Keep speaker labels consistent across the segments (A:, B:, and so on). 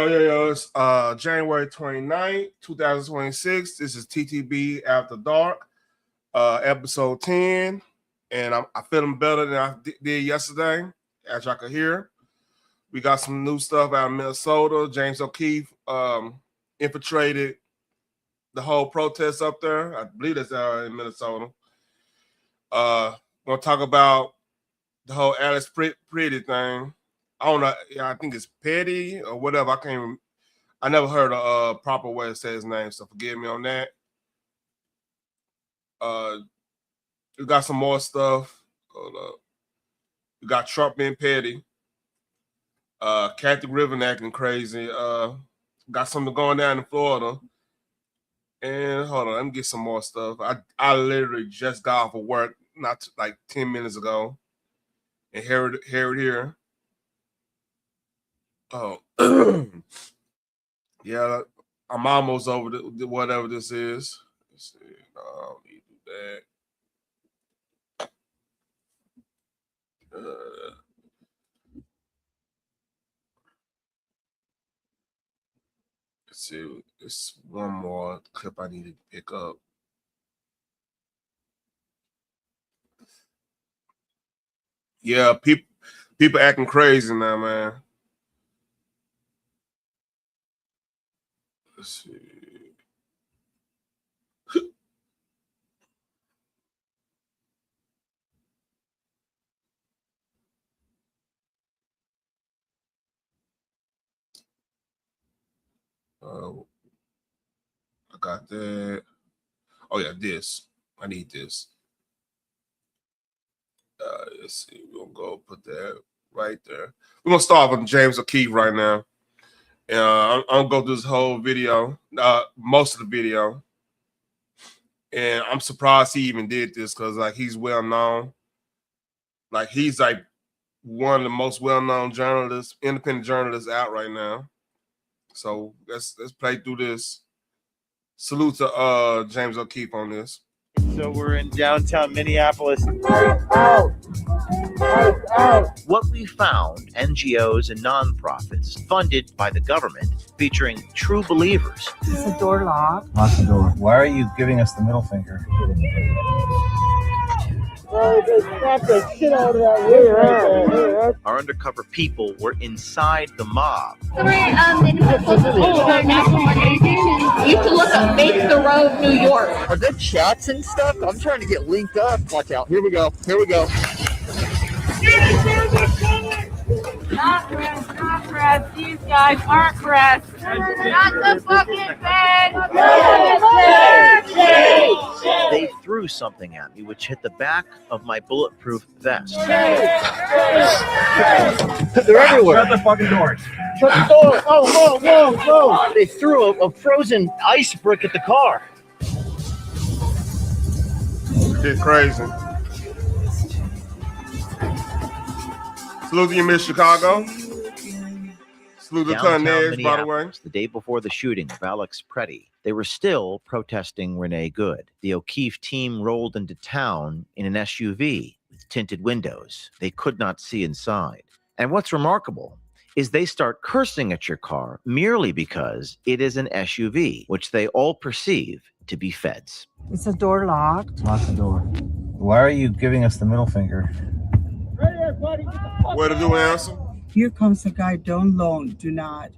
A: Yo, it's January 29th, 2026. This is TTB After Dark, episode 10. And I'm feeling better than I did yesterday, as y'all could hear. We got some new stuff out of Minnesota. James O'Keefe infiltrated the whole protest up there. I believe that's in Minnesota. We're going to talk about the whole Alex Pretti thing. I don't know. I think it's Petty or whatever. I never heard a proper way to say his name, so forgive me on that. We got some more stuff. Hold up. We got Trump being petty. Kathy Griffin acting crazy. Got something going down in Florida. And hold on, let me get some more stuff. I literally just got off of work not like 10 minutes ago. And hear it here. Oh, yeah, I'm almost over whatever this is. Let's see. No, I don't need to do that. Let's see. It's one more clip I need to pick up. Yeah, people acting crazy now, man. Let's see. I got that. Oh yeah, this. I need this. Let's see. We're gonna go put that right there. We're gonna start with James O'Keefe right now. I'm gonna go through this whole video, most of the video, and I'm surprised he even did this because like he's well known, like he's like one of the most well known journalists, independent journalists out right now. So let's play through this. Salute to James O'Keefe on this.
B: So we're in downtown Minneapolis. What we found, NGOs and nonprofits funded by the government, featuring true believers.
C: Is the door locked?
D: Lock the door. Why are you giving us the middle finger?
B: Our undercover people were inside the mob.
E: Three individuals national organizations used to look up Make the Road New York.
F: Are there chats and stuff? I'm trying to get linked up. Watch out. Here we go.
C: Not press. These guys aren't press.
E: Not the fucking bed.
B: They threw something at me which hit the back of my bulletproof vest.
F: They're everywhere.
D: Shut the fucking doors.
F: Shut the door. Oh, whoa. They threw a frozen ice brick at the car.
A: Get crazy. Salute to you, Miss Chicago. Salute to Cunez, by the way.
B: The day before the shooting of Alex Pretti, they were still protesting Renee Good. The O'Keefe team rolled into town in an SUV with tinted windows. They could not see inside. And what's remarkable is they start cursing at your car merely because it is an SUV, which they all perceive to be feds.
C: Is the door locked?
D: Lock the door. Why are you giving us the middle finger?
A: Where to do answer?
C: Here comes the guy. Don't loan. Do not.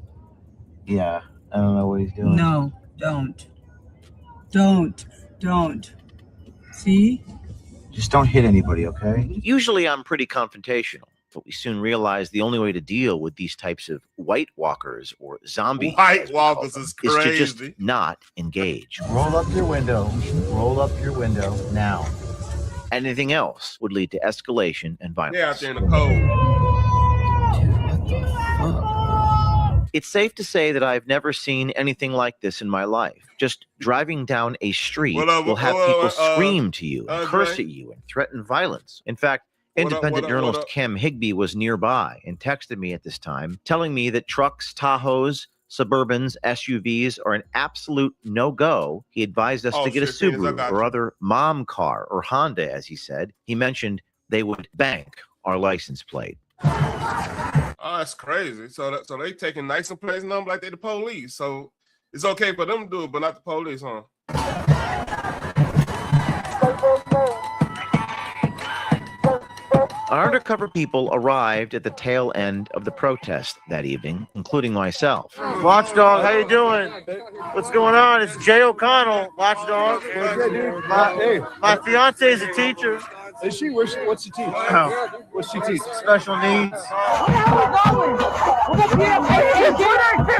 D: Yeah, I don't know what he's doing.
C: No, don't. See?
D: Just don't hit anybody, okay?
B: Usually I'm pretty confrontational, but we soon realized the only way to deal with these types of white walkers or zombies
A: White walkers is
B: is
A: crazy.
B: to just not engage.
D: Roll up your window. Roll up your window now.
B: Anything else would lead to escalation and violence.
A: Yeah, out there in the cold.
B: It's safe to say that I've never seen anything like this in my life. Just driving down a street will have people scream to you, curse at you, and threaten violence. In fact, independent journalist Kim Higbee was nearby and texted me at this time, telling me that trucks, Tahoes, Suburbans, SUVs are an absolute no-go. He advised us to get a Subaru or other mom car, or Honda, as he said. He mentioned they would bank our license plate.
A: Oh, that's crazy. So they taking license plates and them like they the police. So it's okay for them to do it, but not the police, huh?
B: Our undercover people arrived at the tail end of the protest that evening, including myself.
F: Watchdog, how you doing? What's going on? It's Jay O'Connell, Watchdog. My fiance is a teacher.
G: Is she? What's she teach? What's she teach?
F: Special needs.
C: Where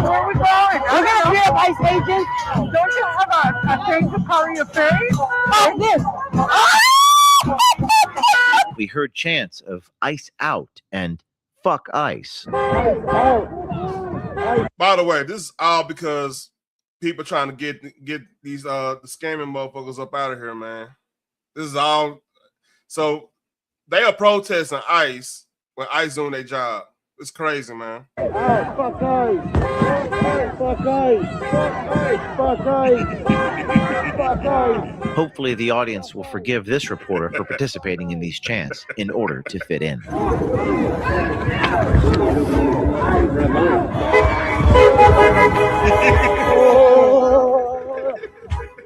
C: are we going? We're gonna be ice agents. Don't you have a thing to cover your face? Like this.
B: We heard chants of "Ice out" and "Fuck ICE."
A: By the way, this is all because people trying to get these the scamming motherfuckers up out of here, man. This is all. So they are protesting ICE when ICE doing their job. It's crazy, man.
F: Fuck ICE. Fuck ICE. Fuck ICE. Fuck ICE. Fuck ICE.
B: Hopefully, the audience will forgive this reporter for participating in these chants in order to fit in.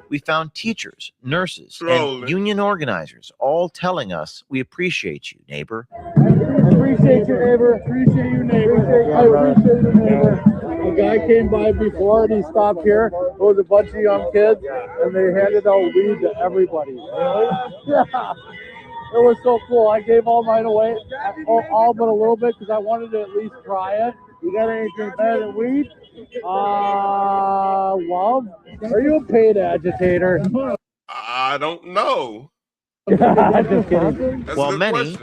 B: We found teachers, nurses, and union organizers all telling us, "We appreciate you, neighbor."
F: Appreciate you, neighbor. Appreciate you, neighbor. I appreciate you, neighbor. A guy came by before and he stopped here. It was a bunch of young kids and they handed out weed to everybody. Really? Yeah. It was so cool. I gave all mine away, all but a little bit, because I wanted to at least try it. You got anything better than weed? Love? Are you a paid agitator?
A: I don't know.
F: Just kidding.
B: While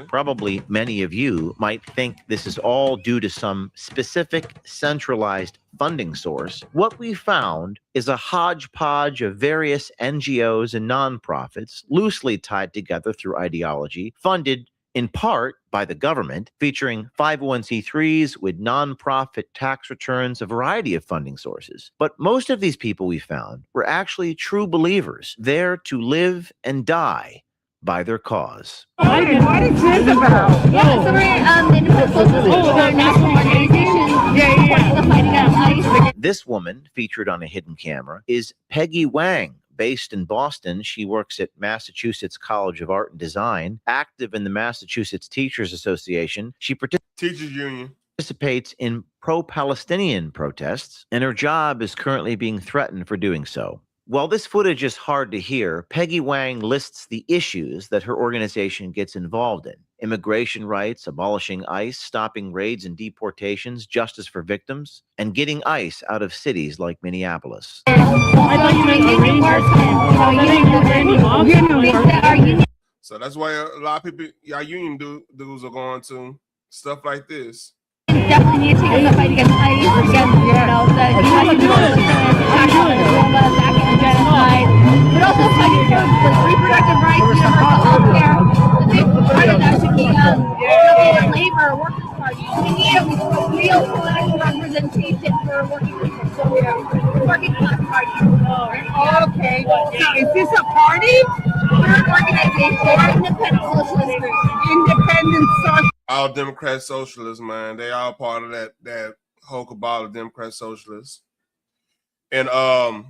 B: probably many of you might think this is all due to some specific centralized funding source, what we found is a hodgepodge of various NGOs and nonprofits loosely tied together through ideology, funded in part by the government, featuring 501c3s with nonprofit tax returns, a variety of funding sources. But most of these people we found were actually true believers, there to live and die by their cause.
C: What is this about?
E: Yeah, so we're the Independent Socialist National Organization supporting the fight against ICE.
B: This woman, featured on a hidden camera, is Peggy Wang. Based in Boston, she works at Massachusetts College of Art and Design, active in the Massachusetts Teachers Association. She
A: Teachers Union.
B: Participates in pro-Palestinian protests, and her job is currently being threatened for doing so. While this footage is hard to hear, Peggy Wang lists the issues that her organization gets involved in: immigration rights, abolishing ICE, stopping raids and deportations, justice for victims, and getting ICE out of cities like Minneapolis.
A: So that's why a lot of people, y'all union dudes are going to stuff like this.
E: Definitely need to take up the fight against ICE, against, genocide, but also fighting for reproductive rights, universal health care, the big part of that should be labor, workers' party. We need a real political representation for working people, so working class party.
C: Okay, is this a party?
E: We're an organization, independent socialist group.
C: Independent social.
A: All Democrat socialists, man. They all part of that whole cabal of Democrat socialists. And I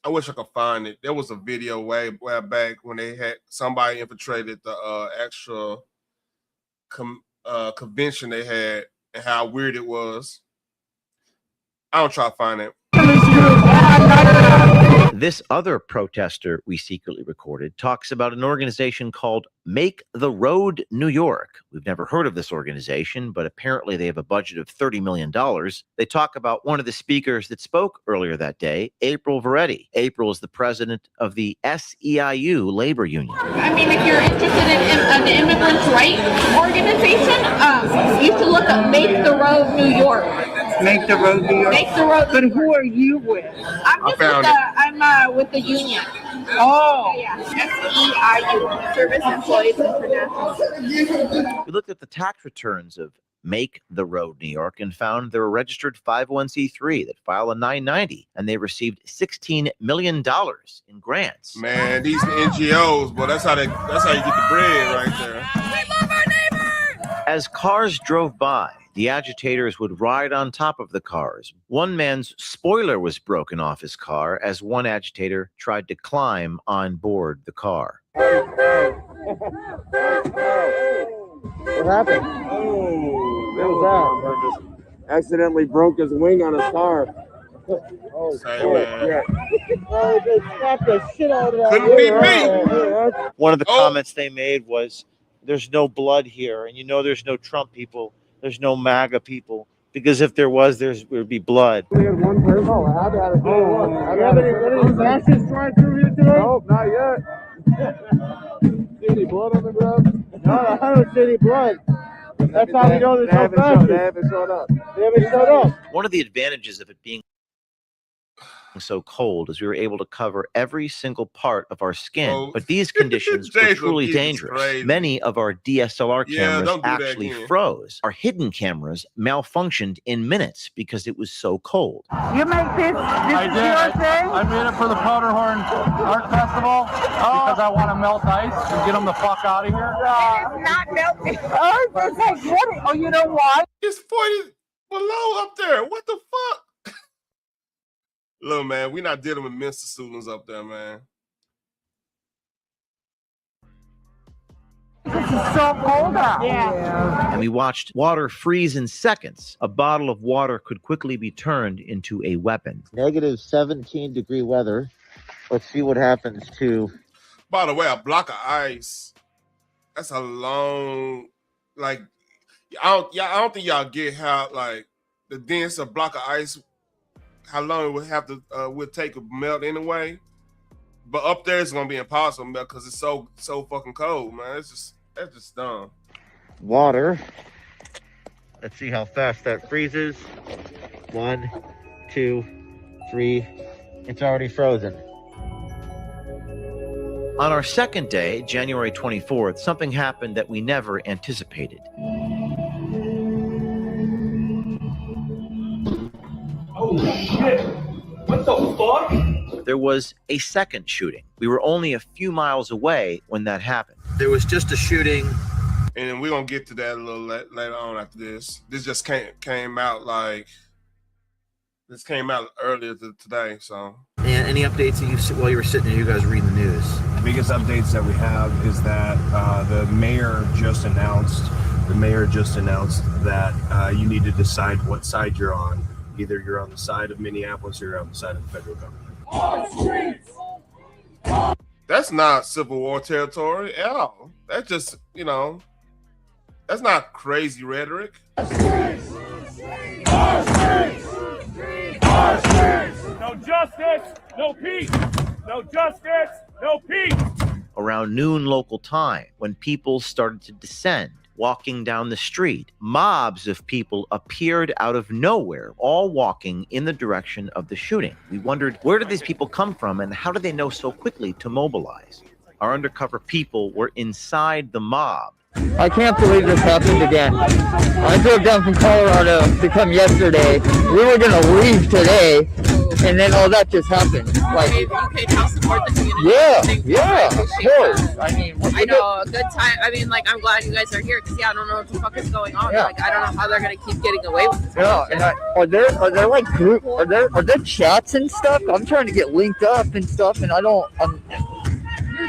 A: wish I could find it. There was a video way back when they had somebody infiltrated the actual convention they had and how weird it was. I don't try to find it.
B: This other protester we secretly recorded talks about an organization called Make the Road New York. We've never heard of this organization, but apparently they have a budget of $30 million. They talk about one of the speakers that spoke earlier that day, April Veretti. April is the president of the SEIU labor union.
E: I mean, if you're interested in an immigrants' rights organization, you should look up Make the Road New York.
C: Make the road New York.
E: Make the road.
C: But who are you with?
E: I'm with the union.
C: Oh.
E: Yeah. SEIU, Service Employees International.
B: We looked at the tax returns of Make the Road New York and found they're a registered 501c3 that file a 990, and they received $16 million in grants.
A: Man, these NGOs, but that's how you get the bread right there.
B: As cars drove by, The agitators would ride on top of the cars. One man's spoiler was broken off his car as one agitator tried to climb on board the car.
F: What happened?
G: What was that? Just accidentally broke his wing on his car.
F: Oh,
A: man.
F: Oh, they slapped the shit out of that.
A: Couldn't be
F: me.
B: One of the comments they made was, there's no blood here, and you know there's no Trump people, there's no MAGA people, because if there was, there would be blood.
F: We had one person. Oh, I had to do you have any fascists trying through here today? Nope, not yet. See any blood on the ground? No, I don't see any blood. That's how we know there's no fascists. They haven't showed up. They haven't showed up.
B: One of the advantages of it being so cold is we were able to cover every single part of our skin, but these conditions were truly dangerous. Many of our DSLR cameras actually froze. Our hidden cameras malfunctioned in minutes because it was so cold.
C: You make this
F: I
C: is
F: did.
C: your thing?
F: I made it for the Powderhorn Art Festival because I want to melt ice and get them the fuck out of here.
C: It's not melting. Oh, it's like what? Oh, you know why?
A: It's 40 below up there. What the fuck? Look, man, we're not dealing with mental students up there, man.
C: This is so cold out. Yeah.
B: And we watched water freeze in seconds. A bottle of water could quickly be turned into a weapon.
D: Negative 17-degree weather. Let's see what happens to...
A: By the way, a block of ice, that's a long, like, I don't think y'all get how, like, the dense a block of ice, how long it would have to would take to melt anyway. But up there it's gonna be impossible to melt because it's so fucking cold, man. That's just dumb.
D: Water. Let's see how fast that freezes. 1, 2, 3. It's already frozen.
B: On our second day, January 24th, something happened that we never anticipated.
H: Oh shit! What the fuck?
B: There was a second shooting. We were only a few miles away when that happened. There was just a shooting.
A: And we're going to get to that a little later on after this. This just came out like, this came out earlier today, so.
B: And any updates that while you were sitting there, you guys reading the news?
I: The biggest updates that we have is that the mayor just announced that you need to decide what side you're on. Either you're on the side of Minneapolis or you're on the side of the federal government.
A: That's not Civil War territory at all. That's just, that's not crazy rhetoric.
H: No justice, no peace. No justice, no peace.
B: Around noon local time, when people started to descend, walking down the street, mobs of people appeared out of nowhere, all walking in the direction of the shooting. We wondered, where did these people come from and how did they know so quickly to mobilize? Our undercover people were inside the mob.
J: I can't believe this happened again. I drove down from Colorado to come yesterday. We were going to leave today, and then all that just happened. Like,
K: you can help support the community.
J: Yeah, of course. I mean,
K: I know, a good time. I mean, like, I'm glad you guys are here because, I don't know what the fuck is going on.
J: Yeah.
K: Like, I don't know how they're gonna keep getting away with this.
J: Yeah, and are there like group? Are there chats and stuff? I'm trying to get linked up and stuff, and I don't.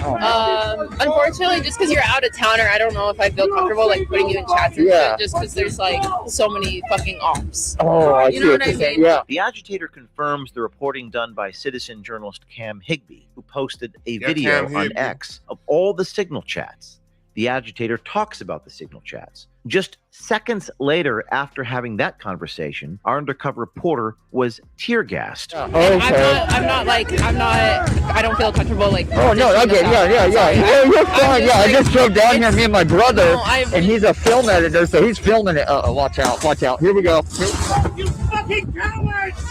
K: Unfortunately, just because you're out of towner, I don't know if I feel comfortable like putting you in chats and shit, just because there's like so many fucking ops.
J: Oh, I see.
K: You know what I mean?
J: Yeah.
B: The agitator confirms the reporting done by citizen journalist Cam Higbee, who posted a video on X of all the signal chats. The agitator talks about the signal chats. Just seconds later, after having that conversation, our undercover reporter was tear gassed.
J: Oh, okay.
K: I don't feel comfortable like.
J: Oh no, okay, yeah. You're fine. Yeah, I just drove down here, me and my brother, and he's a film editor, so he's filming it. Watch out. Here we go.
H: You fucking cowards!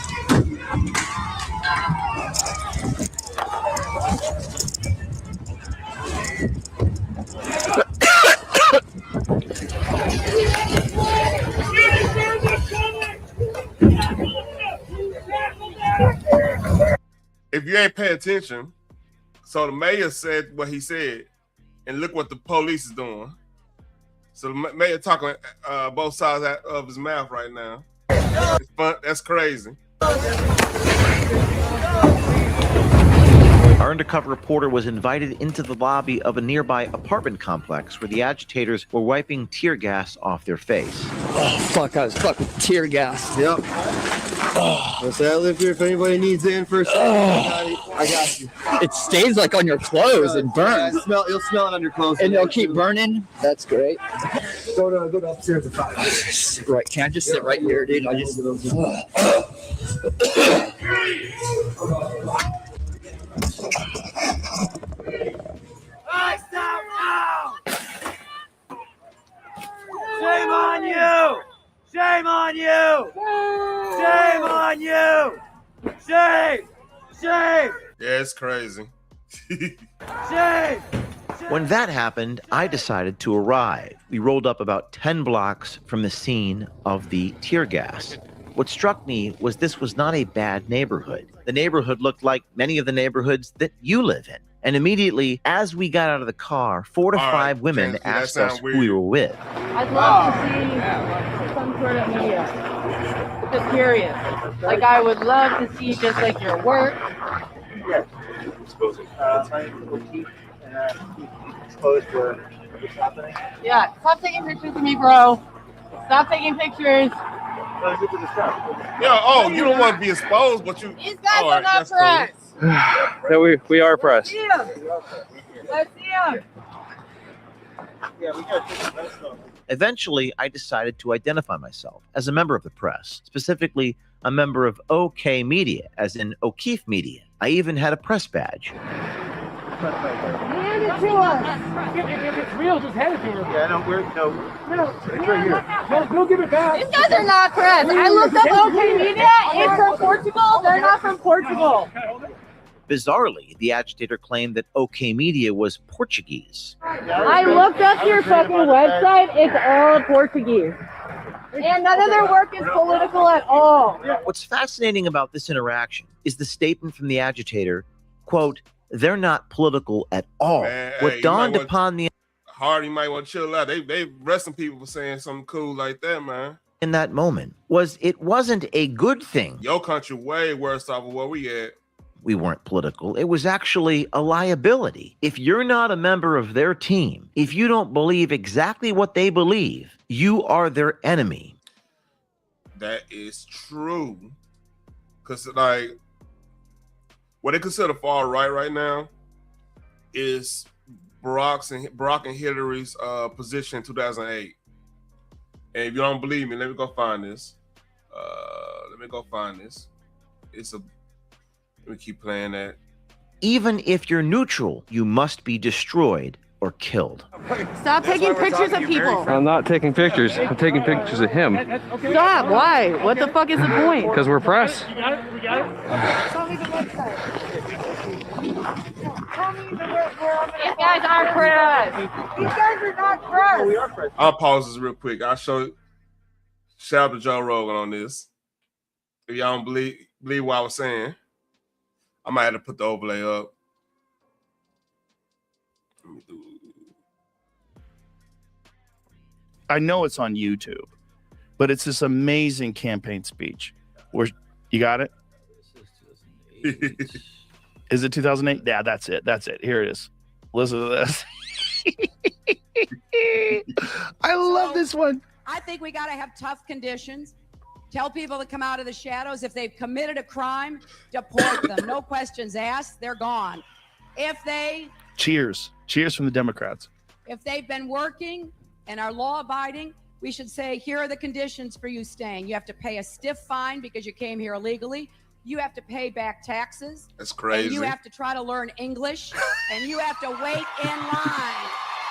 A: If you ain't paying attention, so the mayor said what he said, and look what the police is doing. So Mayor talking both sides of his mouth right now. It's fun. That's crazy.
B: Our undercover reporter was invited into the lobby of a nearby apartment complex where the agitators were wiping tear gas off their face.
J: Oh, fuck, I was fucking tear gas.
G: Yep. Let's say I live here if anybody needs in for a second. I got you.
J: It stays like on your clothes and burns.
G: Yeah, you'll smell it on your clothes.
J: And they'll keep burning. That's great.
G: Go to upstairs and find it.
J: Right, can I just sit right here, dude? I just...
H: Stop now! Shame on you! Shame on you! Shame on you! Shame! Shame!
A: Yeah, it's crazy.
H: Shame!
B: When that happened, I decided to arrive. We rolled up about 10 blocks from the scene of the tear gas. What struck me was this was not a bad neighborhood. The neighborhood looked like many of the neighborhoods that you live in. And immediately, as we got out of the car, 4 to 5 women asked us who we were with.
L: I'd love to see some sort of media. Just curious. Like, I would love to see just like your work.
D: Yes. Exposing. Exposed to what's happening.
L: Yeah, stop taking pictures of me, bro. Stop taking pictures.
A: Yeah, oh, you don't want to be exposed, but you...
L: These guys are not press.
F: No, we are press.
L: Let's see him. Let's see him.
D: Yeah, we got to
B: Eventually, I decided to identify myself as a member of the press, specifically a member of OK Media, as in O'Keefe Media. I even had a press badge.
L: Hand it to us.
F: If it's real, just hand it to her.
D: Yeah, no, it's right here.
F: Go give it back.
L: These guys are not press. I looked up OK Media. It's from Portugal. They're not from Portugal.
B: Bizarrely, the agitator claimed that OK Media was Portuguese.
L: I looked up your fucking website. It's all Portuguese. And none of their work is political at all.
B: What's fascinating about this interaction is the statement from the agitator, quote, "They're not political at all."
A: Man,
B: what
A: hey,
B: dawned upon the
A: Hardy might want to chill out. They arresting people for saying something cool like that, man.
B: in that moment was it wasn't a good thing.
A: Your country way worse off of where we at.
B: We weren't political. It was actually a liability. If you're not a member of their team, if you don't believe exactly what they believe, you are their enemy.
A: That is true. Because, like, what they consider far right now is Barack and Hillary's position in 2008. And if you don't believe me, let me go find this. Let me keep playing that.
B: Even if you're neutral, you must be destroyed or killed.
L: Stop taking pictures of people.
F: I'm not taking pictures. I'm taking pictures of him.
L: Stop. Why? What the fuck is the point?
F: Because we're press.
L: Tell me the website. Tell me where these guys aren't press. These guys are not press.
A: I'll pause this real quick. I'll show you. Shout out to Joe Rogan on this. If y'all don't believe what I was saying, I might have to put the overlay up.
M: I know it's on YouTube, but it's this amazing campaign speech. Where you got it? Is it 2008? Yeah, that's it. That's it. Here it is. Listen to this. I love this one.
N: I think we got to have tough conditions. Tell people to come out of the shadows. If they've committed a crime, deport them. No questions asked. They're gone. If
M: Cheers from the Democrats.
N: If they've been working and are law-abiding, we should say, here are the conditions for you staying. You have to pay a stiff fine because you came here illegally. You have to pay back taxes.
A: That's crazy.
N: And you have to try to learn English. And you have to wait in line.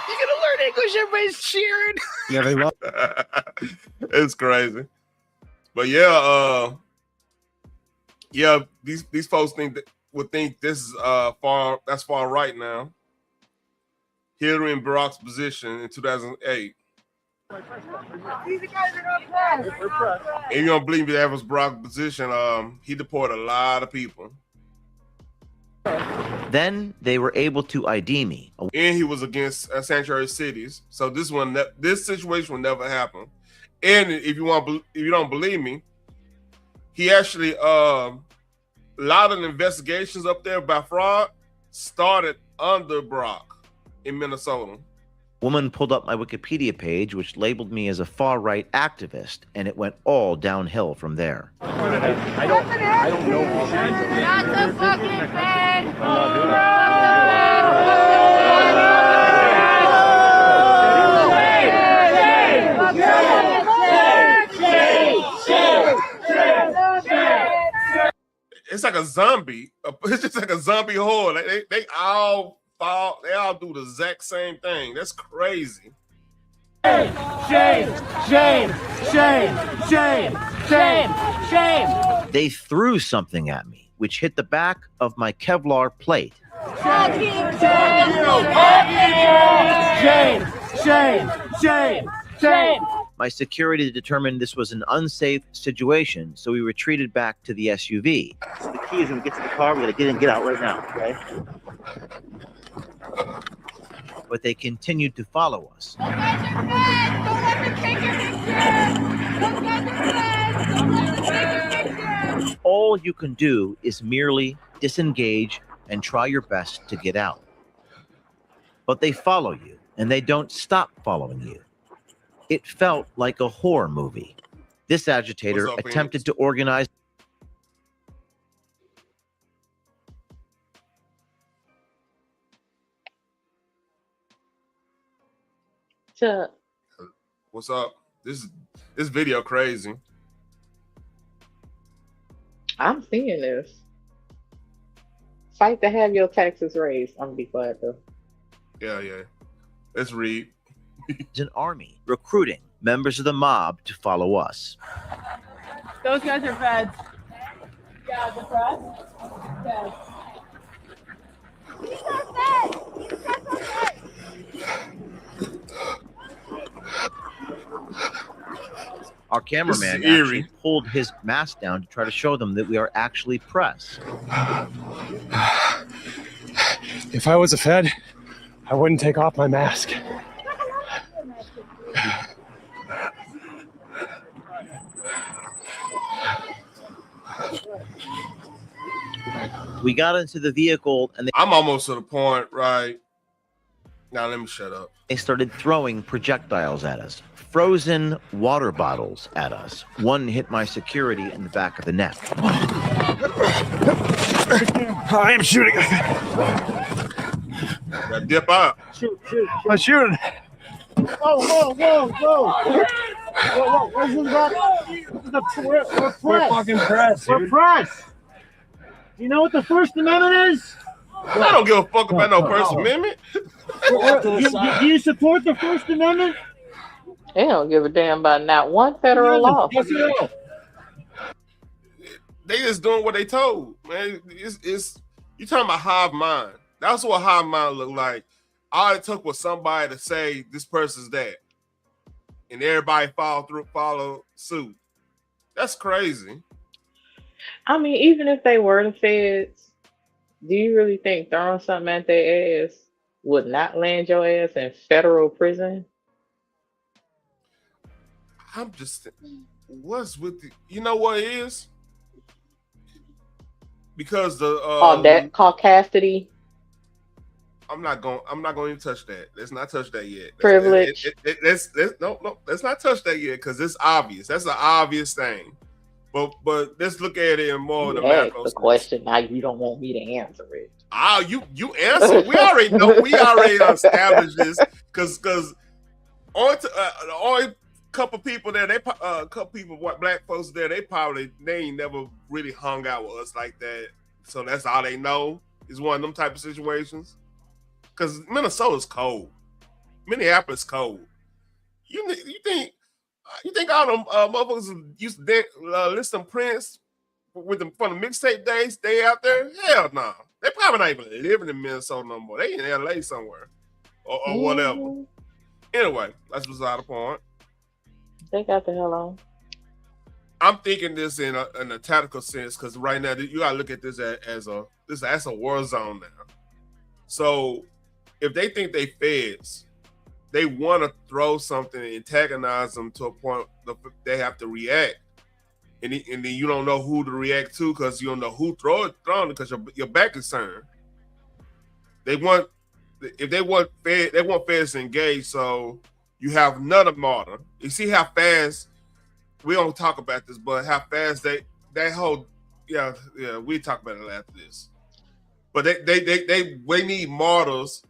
M: You're going to learn English. Everybody's cheering.
A: Yeah, they love it's crazy. But yeah, these folks would think this is far right now. Hillary and Barack's position in 2008.
L: These guys are not press.
A: And you don't believe me, that was Barack's position. He deported a lot of people.
B: Then they were able to ID me.
A: And he was against sanctuary cities, so this situation will never happen. And if you don't believe me, he actually a lot of the investigations up there by fraud started under Brock in Minnesota.
B: Woman pulled up my Wikipedia page, which labeled me as a far-right activist, and it went all downhill from there.
H: I don't know.
E: Not the fucking bed.
A: It's like a zombie. It's just like a zombie horde. They all fall. They all do the exact same thing. That's crazy.
H: Shame, shame, shame, shame, shame, shame.
B: They threw something at me, which hit the back of my Kevlar plate.
H: Shame, shame, shame, shame.
B: My security determined this was an unsafe situation, so we retreated back to the SUV.
D: So the key is when we get to the car, we're gonna get in and get out right now, okay?
B: But they continued to follow us. All you can do is merely disengage and try your best to get out. But they follow you, and they don't stop following you. It felt like a horror movie. This agitator attempted to organize.
A: What's up? This video crazy.
O: I'm seeing this. Fight to have your taxes raised. I'm gonna be glad though.
A: Yeah. Let's read.
B: An army recruiting members of the mob to follow us.
L: Those guys are feds. Yeah, the press. Feds.
E: These are feds. These guys are feds.
B: Our cameraman actually pulled his mask down to try to show them that we are actually press.
I: If I was a Fed, I wouldn't take off my mask.
B: We got into the vehicle and
A: I'm almost to the point, right? Now let me shut up.
B: They started throwing projectiles at us, frozen water bottles at us. One hit my security in the back of the neck.
I: I am shooting.
A: Gotta dip out.
F: Shoot.
I: I'm shooting.
F: Whoa. Where's the
I: We're fucking press.
F: We're press. You know what the First Amendment is?
A: I don't give a fuck about no First Amendment.
F: Do you support the First Amendment?
O: They don't give a damn about not one federal law.
A: They just doing what they told, man. It's you talking about hive mind. That's what hive mind look like. All it took was somebody to say this person's that, and everybody follow suit. That's crazy.
O: I mean, even if they were the feds, do you really think throwing something at their ass would not land your ass in federal prison?
A: I'm just, what's with the, you know what it is? Because the
O: that caucasity.
A: I'm not going to even touch that. Let's not touch that yet.
O: Privilege.
A: No, let's not touch that yet because it's obvious. That's an obvious thing. But let's look at it in more of the macro.
O: The question now, you don't want me to answer it.
A: You answer. We already know. We already established this because only couple people there, couple people, black folks there, they ain't never really hung out with us like that. So that's all they know is one of them type of situations. Because Minnesota's cold, Minneapolis cold. You think all them motherfuckers used to listen to Prince with them from the mixtape days? They out there? Hell no. They probably not even living in Minnesota no more. They in LA somewhere or whatever. Anyway, that's beside the point.
O: They got the hell on.
A: I'm thinking this in a tactical sense because right now you gotta look at this as a war zone now. So if they think they feds, they want to throw something and antagonize them to a point that they have to react. And then you don't know who to react to because you don't know who throwing it because your back is turned. They want feds to engage, so you have another martyr. You see how fast we don't talk about this, but how fast we talk about it after this. But they need martyrs,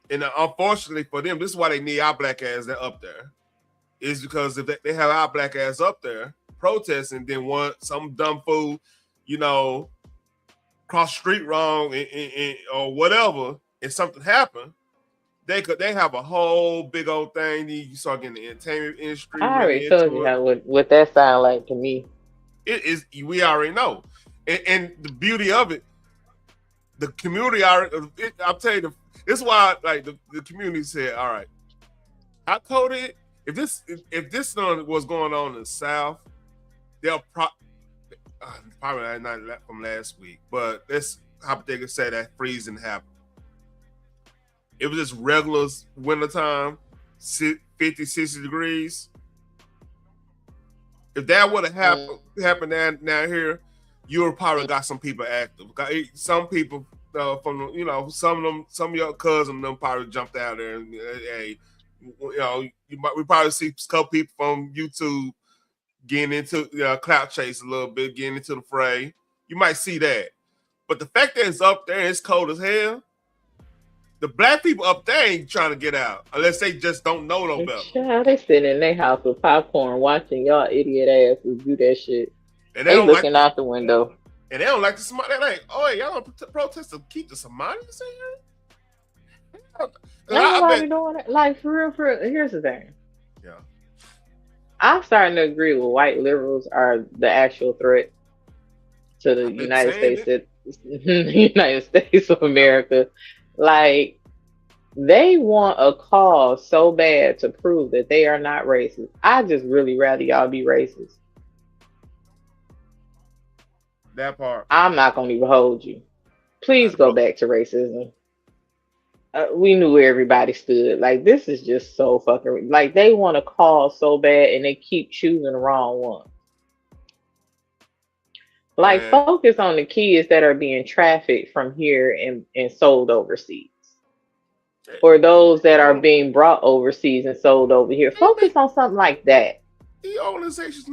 A: and unfortunately for them, this is why they need our black ass that up there. Is because if they have our black ass up there protesting, then want some dumb fool, cross street wrong or whatever, and something happen, they have a whole big old thing. You start getting the entertainment industry.
O: I already told you how what that sound like to me.
A: It is. We already know, and the beauty of it, the community. I'll tell you, this is why the community said, "All right, I told it. If this was going on in the South, they'll probably not from last week, but let's hypothetically say that freezing happened. It was just regular wintertime, 50, 60 degrees. If that would have happened down here, you would probably got some people active. Some people from some of your cousins them probably jumped out there and hey, we probably see a couple people from YouTube getting into clout chase a little bit, getting into the fray. You might see that, but the fact that it's up there, it's cold as hell. The black people up there ain't trying to get out unless they just don't know no better.
O: Child, they sitting in their house with popcorn watching y'all idiot asses do that shit. And they looking out the window.
A: And they don't like the Somali. They're like, oh, y'all don't protest to keep the Somalis in here?
O: Nobody doing it. Like, for real, here's the thing.
A: Yeah.
O: I'm starting to agree with white liberals are the actual threat to the United States of America. Like, they want a cause so bad to prove that they are not racist. I just really rather y'all be racist.
A: That part.
O: I'm not going to even hold you. Please go back to racism. We knew where everybody stood. Like, this is just so fucking... Like, they want a cause so bad and they keep choosing the wrong one. Like, focus on the kids that are being trafficked from here and sold overseas. Or those that are being brought overseas and sold over here. Focus on something like that.
A: The organizations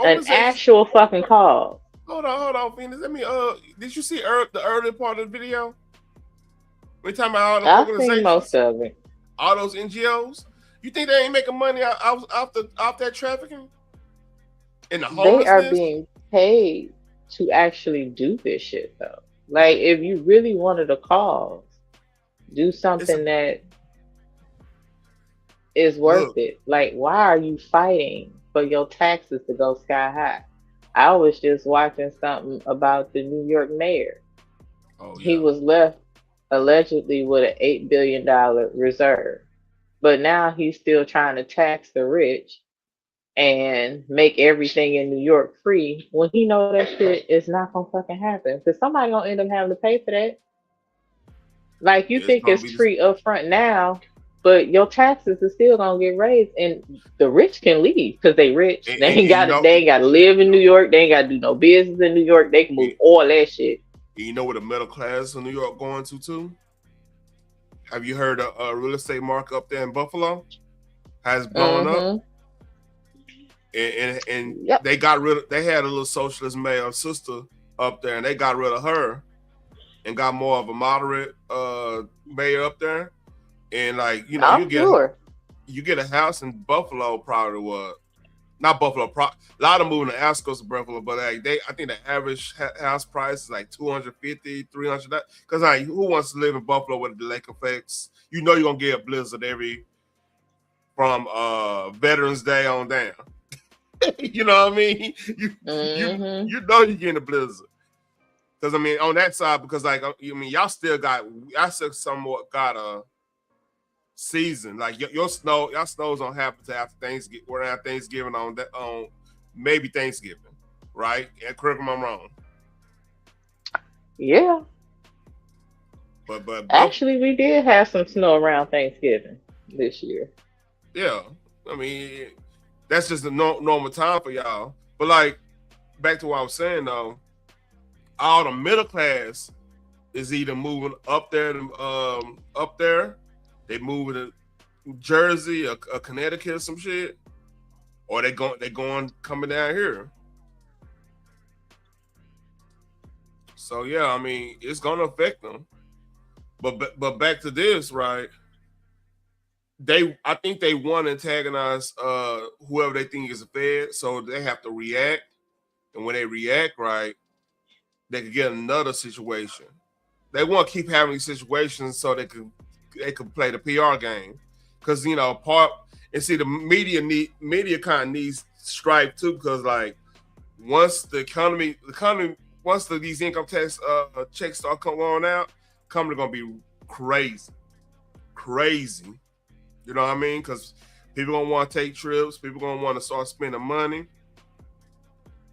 O: an actual fucking cause.
A: Hold on, Phoenix. Let me did you see the early part of the video? We talking about all the organizations.
O: I've seen most of it.
A: All those NGOs. You think they ain't making money off that trafficking? And the homelessness?
O: They are being paid to actually do this shit though. Like, if you really wanted a cause, do something that is worth it. Like, why are you fighting for your taxes to go sky high? I was just watching something about the New York mayor. Oh, yeah. He was left allegedly with an $8 billion reserve. But now he's still trying to tax the rich and make everything in New York free when he know that shit is not gonna fucking happen. Because somebody gonna end up having to pay for that. Like, you think it's free up front now, but your taxes are still gonna get raised, and the rich can leave because they rich. They ain't gotta live in New York. They ain't gotta do no business in New York. They can move all that shit.
A: You know what the middle class in New York going to too? Have you heard a real estate market up there in Buffalo has blown up? And yep. They got rid of. They had a little socialist mayor sister up there, and they got rid of her and got more of a moderate mayor up there. And like, you know, you get a house in Buffalo, probably what? Not Buffalo. A lot of moving to outskirts of Buffalo, but like I think the average house price is like $250, $300. Because like, who wants to live in Buffalo with the lake effects? You know, you're gonna get a blizzard from Veterans Day on down. You know what I mean? You know you're getting a blizzard. Because I mean, on that side, because like y'all still somewhat got a season. Like your snows don't happen to after Thanksgiving, around Thanksgiving on maybe Thanksgiving, right? And correct me if I'm wrong.
O: Yeah.
A: But
O: actually, we did have some snow around Thanksgiving this year.
A: Yeah, I mean, that's just the normal time for y'all. But like, back to what I was saying though, all the middle class is either moving up there, they moving to Jersey or Connecticut or some shit, or they going coming down here. So yeah, I mean, it's gonna affect them. But back to this, right? I think they want to antagonize whoever they think is a Fed, so they have to react. And when they react, right, they could get another situation. They want to keep having these situations so they could play the PR game, because the media kind of needs stripe too, because like once these income tax checks start coming on out, company gonna be crazy. You know what I mean? Because people gonna want to take trips. People gonna want to start spending money.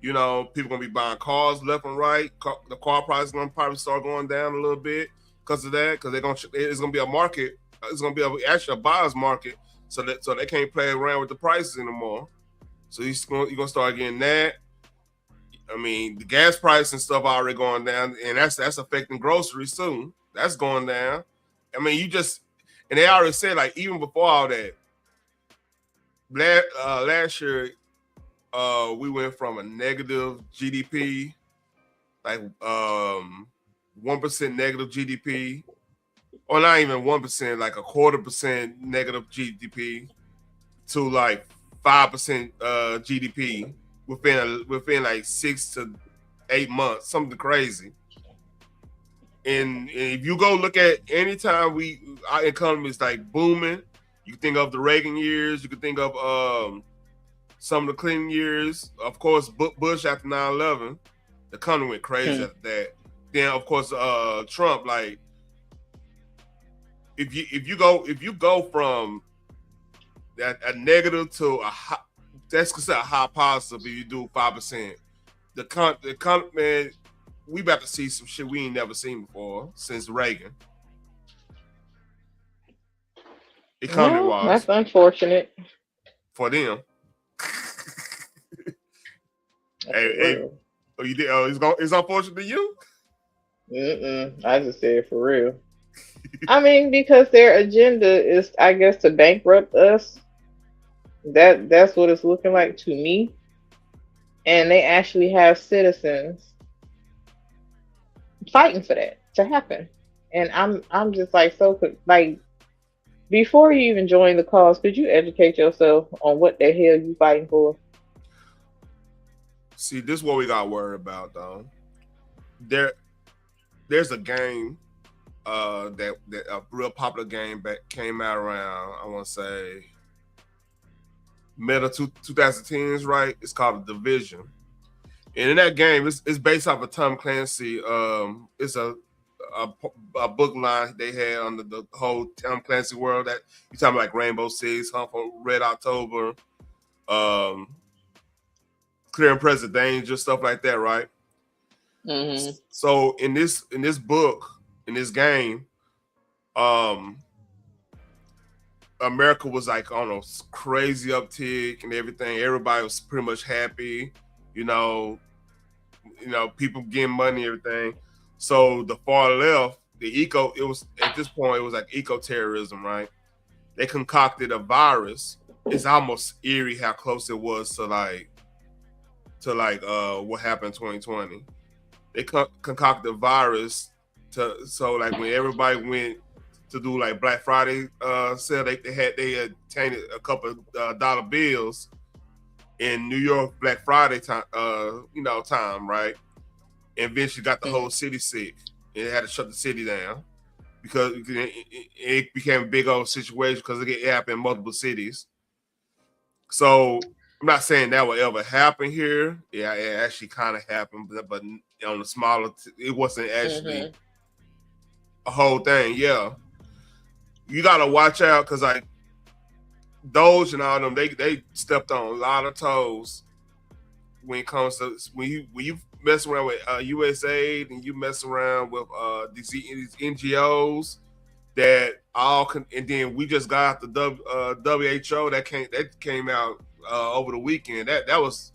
A: You know, people gonna be buying cars left and right. The car price is gonna probably start going down a little bit because of that. Because it's gonna be a market. It's gonna be actually a buyer's market. So they can't play around with the prices anymore. So you're gonna start getting that. I mean, the gas price and stuff already going down, and that's affecting groceries too. That's going down. I mean, and they already said, like, even before all that, last year, we went from a negative GDP, like 1% negative GDP, or not even 1%, like 0.25% negative GDP, to like 5% GDP within like 6 to 8 months, something crazy. And if you go look at any time our economy is like booming, you can think of the Reagan years, you can think of some of the Clinton years, of course, Bush after 9/11, the economy went crazy after that. Then of course Trump, like if you go from a negative to a high, that's considered a high positive if you do 5%. The man, we about to see some shit we ain't never seen before since Reagan. Economy-wise.
O: That's unfortunate
A: for them. Hey, you did? It's unfortunate to you?
O: I just said for real. I mean, because their agenda is, I guess, to bankrupt us. That's what it's looking like to me. And they actually have citizens fighting for that to happen. And I'm just like, so like, before you even join the cause, could you educate yourself on what the hell you fighting for?
A: See, this is what we got worried about though. There's a game that a real popular game came out around, I want to say middle 2010s, right? It's called The Division. And in that game, it's based off of Tom Clancy. It's a book line they had under the whole Tom Clancy world, that you talking about, like Rainbow Six, Hunt for Red October, Clear and Present Danger, stuff like that, right?
O: Mm-hmm.
A: So in this book, in this game, America was like on a crazy uptick and everything. Everybody was pretty much happy, you know, people getting money, everything. So the far left, it was at this point, it was like eco-terrorism, right? They concocted a virus. It's almost eerie how close it was to what happened in 2020. They concocted a virus so like when everybody went to do like Black Friday sale, they had tainted a couple of dollar bills in New York Black Friday time, right? And eventually got the whole city sick. It had to shut the city down because it became a big old situation because it happened in multiple cities. So I'm not saying that will ever happen here. Yeah, it actually kind of happened, but on a smaller, it wasn't actually a whole thing. Yeah, you gotta watch out because like Doge and all them, they stepped on a lot of toes when it comes to when you mess around with USAID and you mess around with these NGOs that all can, and then we just got out the WHO that came out over the weekend. That was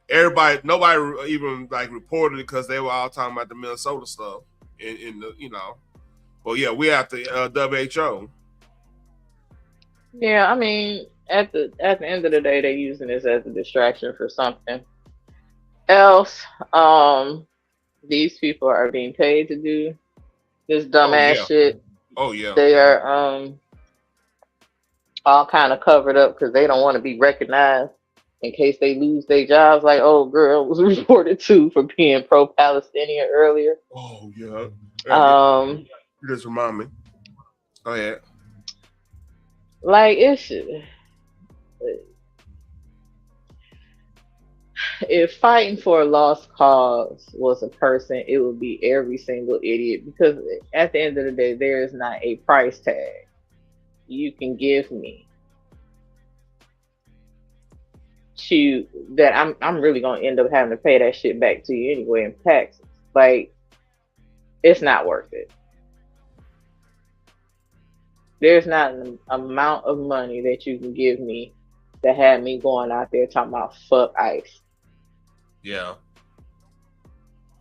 A: nobody even like reported it because they were all talking about the Minnesota stuff in the, you know. Well, yeah, we at the WHO.
O: Yeah, I mean, at the end of the day, they're using this as a distraction for something else. These people are being paid to do this dumbass shit.
A: Oh yeah.
O: They are all kind of covered up because they don't want to be recognized in case they lose their jobs. Like, oh, girl was reported to for being pro-Palestinian earlier.
A: Oh yeah. You just remind me. Go ahead.
O: Like, if fighting for a lost cause was a person, it would be every single idiot, because at the end of the day, there is not a price tag you can give me to that I'm really gonna end up having to pay that shit back to you anyway in taxes. Like, it's not worth it. There's not an amount of money that you can give me that had me going out there talking about fuck ICE.
A: Yeah.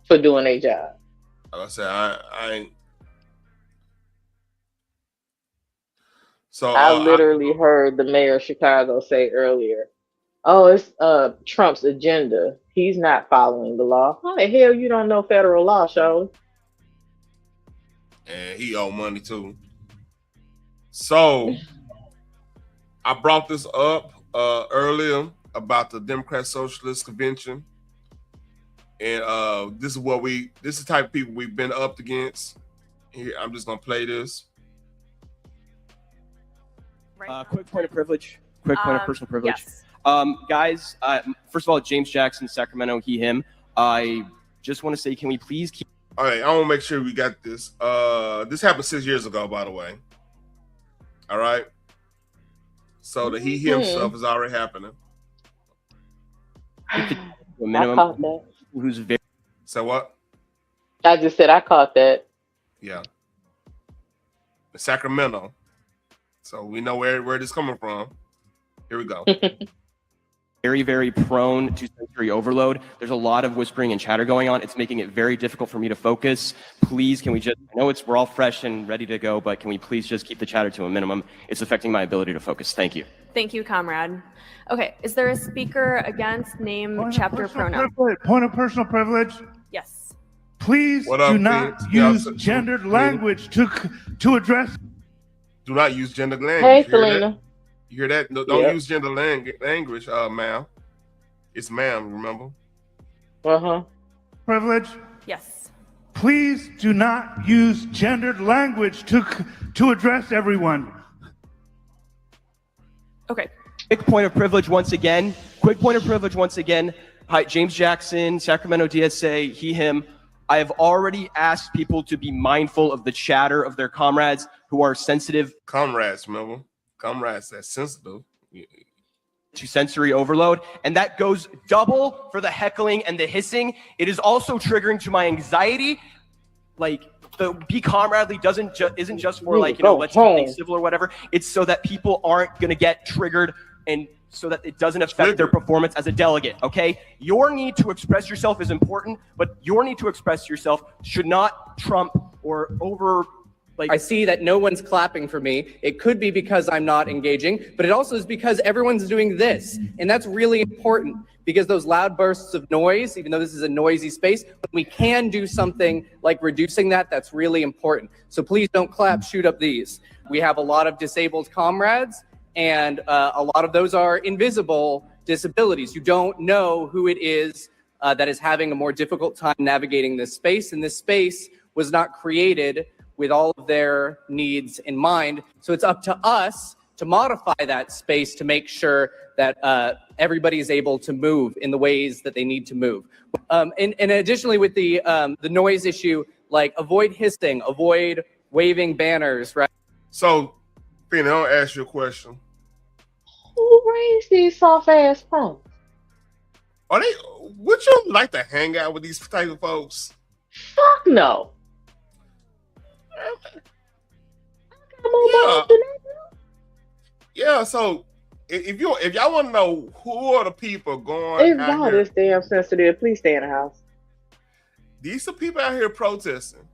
O: For doing their job.
A: Like I said, I ain't. So
O: I literally heard the mayor of Chicago say earlier, "Oh, it's Trump's agenda. He's not following the law." How the hell you don't know federal law, Shirley?
A: And he owe money too. So I brought this up earlier about the Democrat Socialist Convention. And this is the type of people we've been up against. Here, I'm just gonna play this.
P: Quick point of privilege. Quick point of personal privilege.
Q: Yes.
P: Guys, first of all, James Jackson, Sacramento, he, him. I just want to say, can we please keep...
A: All right, I want to make sure we got this. This happened 6 years ago, by the way. All right. So the he, him stuff is already happening.
P: A minimum.
O: I caught that.
P: Who's very...
A: So what?
O: I just said I caught that.
A: Yeah. Sacramento. So we know where this is coming from. Here we go.
P: Very, very prone to sensory overload. There's a lot of whispering and chatter going on. It's making it very difficult for me to focus. Please, can we just, I know we're all fresh and ready to go, but can we please just keep the chatter to a minimum? It's affecting my ability to focus. Thank you.
Q: Thank you, comrade. Okay, is there a speaker against name, chapter, pronoun?
R: Point of personal privilege.
Q: Yes.
R: Please do not use gendered language to address.
A: Do not use gendered language.
O: Hey, Selena.
A: You hear that? No, don't use gender language, ma'am. It's ma'am, remember?
R: Privilege.
Q: Yes.
R: Please do not use gendered language to address everyone.
Q: Okay.
P: Quick point of privilege once again. Hi, James Jackson, Sacramento DSA, he, him. I have already asked people to be mindful of the chatter of their comrades who are sensitive.
A: Comrades, remember? Comrades that's sensitive
P: to sensory overload, and that goes double for the heckling and the hissing. It is also triggering to my anxiety. Like, the be comradely isn't just for, like, you know, let's keep things civil or whatever. It's so that people aren't gonna get triggered, and so that it doesn't affect their performance as a delegate. Okay, your need to express yourself is important, but your need to express yourself should not trump or over.
S: I see that no one's clapping for me. It could be because I'm not engaging, but it also is because everyone's doing this. And that's really important, because those loud bursts of noise, even though this is a noisy space, we can do something like reducing that. That's really important. So please don't clap, shoot up these. We have a lot of disabled comrades, and a lot of those are invisible disabilities. You don't know who it is that is having a more difficult time navigating this space. And this space was not created with all of their needs in mind. So it's up to us to modify that space to make sure that everybody is able to move in the ways that they need to move. And additionally, with the noise issue, like, avoid hissing, avoid waving banners, right?
A: So, Fina, I'll ask you a question.
O: Who raised these soft ass pumps?
A: Are they? Would you like to hang out with these type of folks?
O: Fuck no.
A: Yeah. So if y'all want to know who are the people going
O: If
A: out
O: God
A: here,
O: is damn sensitive, please stay in the house.
A: these are people out here protesting.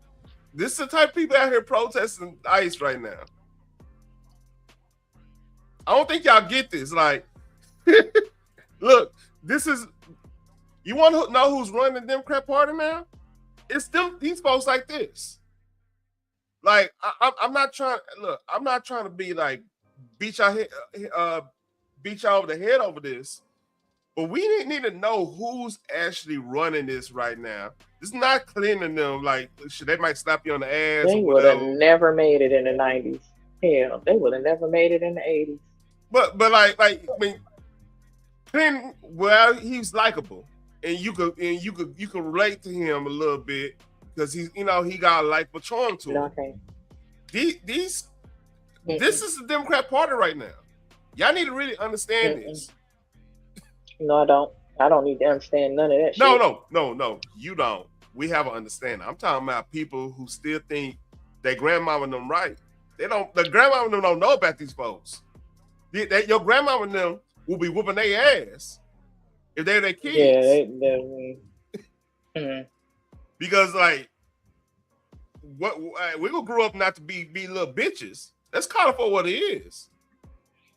A: This is the type of people out here protesting ICE right now. I don't think y'all get this. Like, look, this is. You want to know who's running the Democrat Party now? It's them. These folks like this. Like, I'm not trying. Look, I'm not trying to be like beat y'all over the head over this. But we need to know who's actually running this right now. It's not cleaning them. Like, they might slap you on the ass.
O: They would have never made it in the 90s. Hell, they would have never made it in the 80s.
A: But like I mean, Clinton, well, he's likable, and you could relate to him a little bit because he's he got a likable charm to him.
O: Okay.
A: This is the Democrat Party right now. Y'all need to really understand this.
O: No, I don't. I don't need to understand none of that shit.
A: No, you don't. We have an understanding. I'm talking about people who still think their grandmama and them right. They don't. The grandmama and them don't know about these folks. Your grandmama and them will be whooping their ass if they're their kids.
O: Yeah,
A: because like, we gonna grow up not to be little bitches. Let's call it for what it is.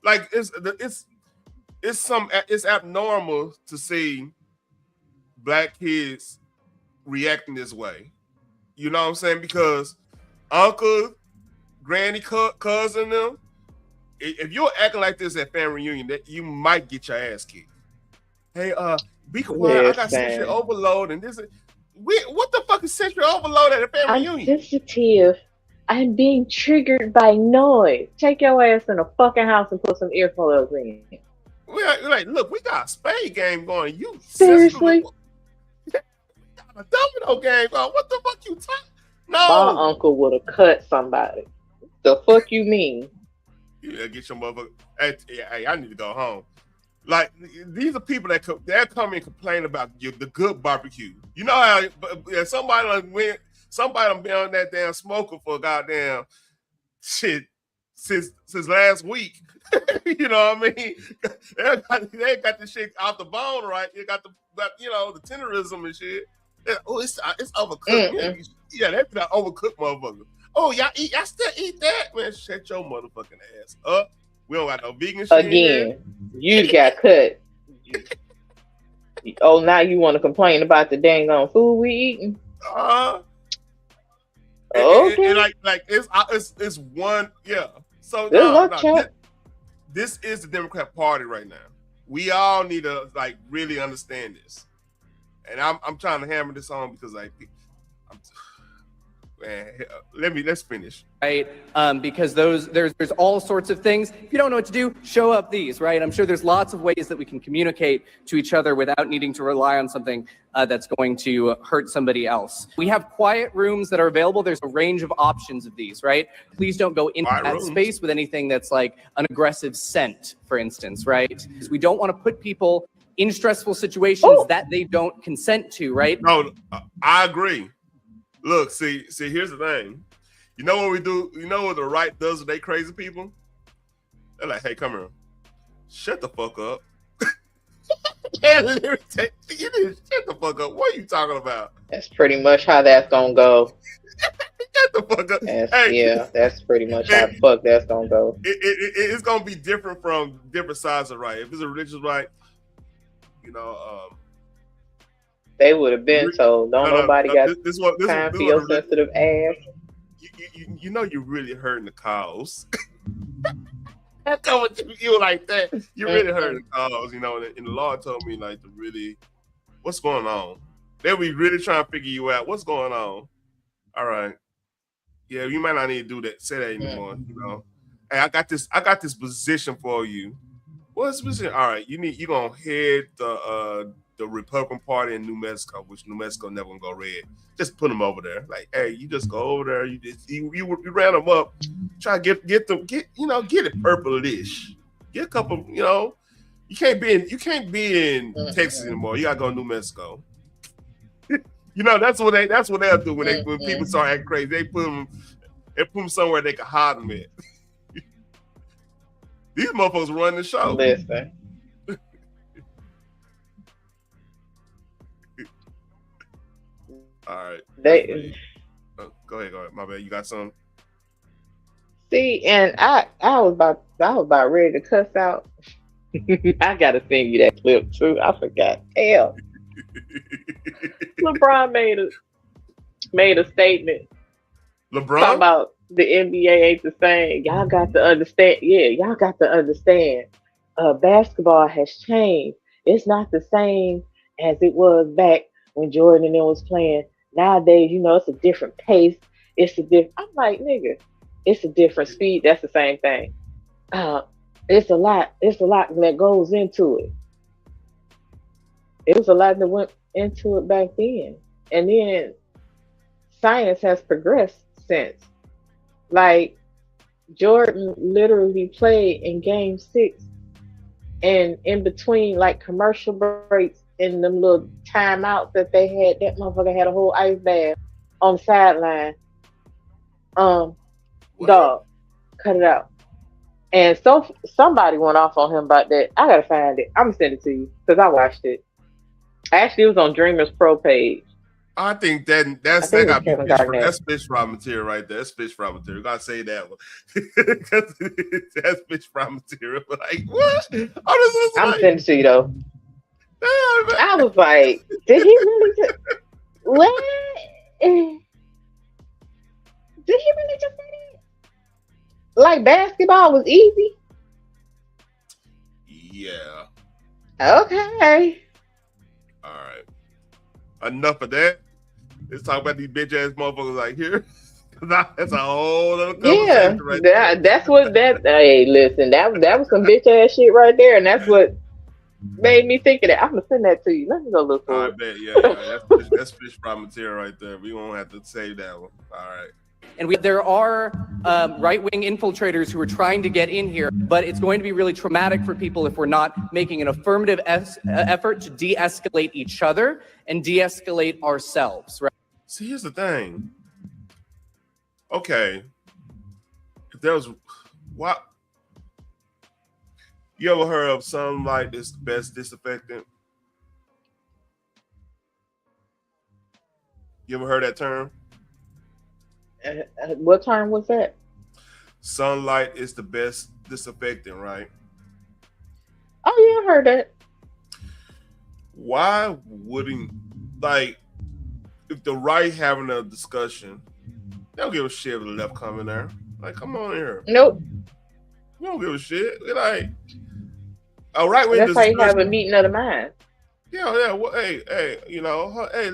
A: Like it's abnormal to see black kids reacting this way. You know what I'm saying? Because uncle, granny, cousin, them, if you're acting like this at family reunion, that you might get your ass kicked. Hey, be quiet. I got sensory overload, and what the fuck is sensory overload at a family reunion?
O: I'm sensitive. I'm being triggered by noise. Take your ass in a fucking house and put some earplugs in.
A: We're like, look, we got a spade game going. You
O: seriously?
A: We got a domino game going. What the fuck you talking? No.
O: My uncle would have cut somebody. The fuck you mean?
A: Yeah, get your motherfucker. Hey, I need to go home. Like, these are people that come and complain about the good barbecue. You know how somebody done been on that damn smoker for goddamn shit since last week. You know what I mean? They got the shit off the bone, right? You got the tenderism and shit. It's overcooked. Yeah, that's that overcooked motherfucker. Oh, y'all still eat that? Man, shut your motherfucking ass up. We don't got no vegan shit.
O: Again, you got cut. Oh, now you want to complain about the dang on food we eating?
A: Okay. And like it's one, yeah. So this is the Democrat Party right now. We all need to like really understand this. And I'm trying to hammer this on because let's finish.
S: Right, because there's all sorts of things. If you don't know what to do, show up these, right? I'm sure there's lots of ways that we can communicate to each other without needing to rely on something that's going to hurt somebody else. We have quiet rooms that are available. There's a range of options of these, right? Please don't go into that space with anything that's like an aggressive scent, for instance, right? Because we don't want to put people in stressful situations that they don't consent to, right?
A: No, I agree. Look, see, here's the thing. You know what we do? You know what the right does with they crazy people? They're like, hey, come here. Shut the fuck up. Shut the fuck up. What are you talking about?
O: That's pretty much how that's gonna go.
A: Shut the fuck up.
O: Yeah, that's pretty much how the fuck that's gonna go.
A: It's gonna be different from different sides of right. If it's a religious right,
O: they would have been told. Nobody got time for your sensitive ass.
A: You know you're really hurting the cause. That's what you like that. You're really hurting the cause, and the Lord told me like to really, what's going on? They be really trying to figure you out. What's going on? All right. Yeah, you might not need to do that. Say that anymore. Hey, I got this position for you. What's the position? All right, you're gonna head the Republican Party in New Mexico, which New Mexico never gonna go red. Just put them over there. Like, hey, you just go over there. You ran them up. Try to get it purplish. Get a couple, You can't be in Texas anymore. You gotta go to New Mexico. You know, that's what they'll do when people start acting crazy. They put them somewhere they can hide them at. These motherfuckers run the show.
O: Listen.
A: All right. Go ahead. My bad. You got some?
O: See, and I was about ready to cuss out. I gotta send you that clip too. I forgot. Hell. LeBron made a statement.
A: LeBron
O: talking about the NBA ain't the same. Y'all got to understand. Yeah, y'all got to understand. Basketball has changed. It's not the same as it was back when Jordan and them was playing. Nowadays, you know, it's a different pace. I'm like, nigga, it's a different speed. That's the same thing. It's a lot that goes into it. It was a lot that went into it back then. And then science has progressed since. Like, Jordan literally played in Game 6, and in between, like, commercial breaks and them little timeouts that they had, that motherfucker had a whole ice bath on the sideline. Dog, cut it out. And so somebody went off on him about that. I gotta find it. I'm gonna send it to you because I watched it. Actually, it was on Dreamers Pro page.
A: I think that's fish fry material right there. That's fish fry material. Gotta say that one. That's fish fry material. Like, what?
O: I'm sending it to you though. I was like, did he really just what? Did he really just say that? Like, basketball was easy?
A: Yeah.
O: Okay.
A: All right. Enough of that. Let's talk about these bitch ass motherfuckers like here. That's a whole other conversation right there.
O: That's what that. Hey, listen, that was some bitch ass shit right there, and that's what made me think of that. I'm gonna send that to you. Let me go look for it.
A: I bet, yeah. That's fish fry material right there. We won't have to save that one. All right.
S: And there are right-wing infiltrators who are trying to get in here, but it's going to be really traumatic for people if we're not making an affirmative effort to de-escalate each other and de-escalate ourselves. Right?
A: See, here's the thing. Okay, if there was what you ever heard of sunlight is the best disinfectant? You ever heard that term?
O: What term was that?
A: Sunlight is the best disinfectant, right?
O: Oh yeah, I heard that.
A: Why wouldn't, like, if the right having a discussion, they don't give a shit if the left come in there. Like, come on here.
O: Nope.
A: We don't give a shit. We're like, all right.
O: That's how you have a meeting of the mind.
A: Yeah. Well, hey, you know, hey,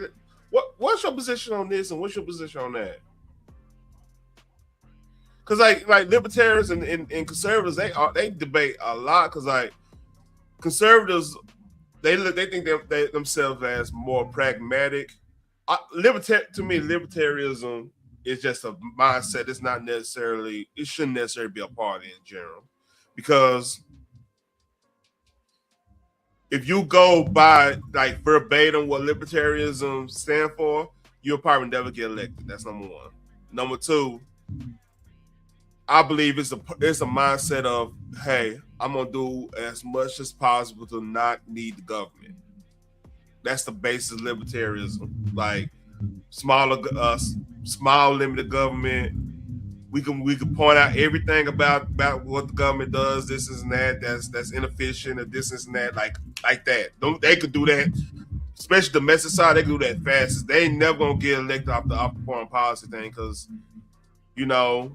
A: what's your position on this and what's your position on that? Because like libertarians and conservatives, they debate a lot. Because like conservatives, they think they themselves as more pragmatic. To me, libertarianism is just a mindset. It's not necessarily. It shouldn't necessarily be a party in general. Because if you go by like verbatim what libertarianism stand for, you'll probably never get elected. That's number one. Number two, I believe it's a mindset of, hey, I'm gonna do as much as possible to not need the government. That's the basis of libertarianism. Like small limited government. We can point out everything about what the government does. This is and that. That's inefficient. Or this is and that. Like that. They could do that. Especially the domestic side, they can do that fast. They ain't never gonna get elected off the foreign policy thing because, you know.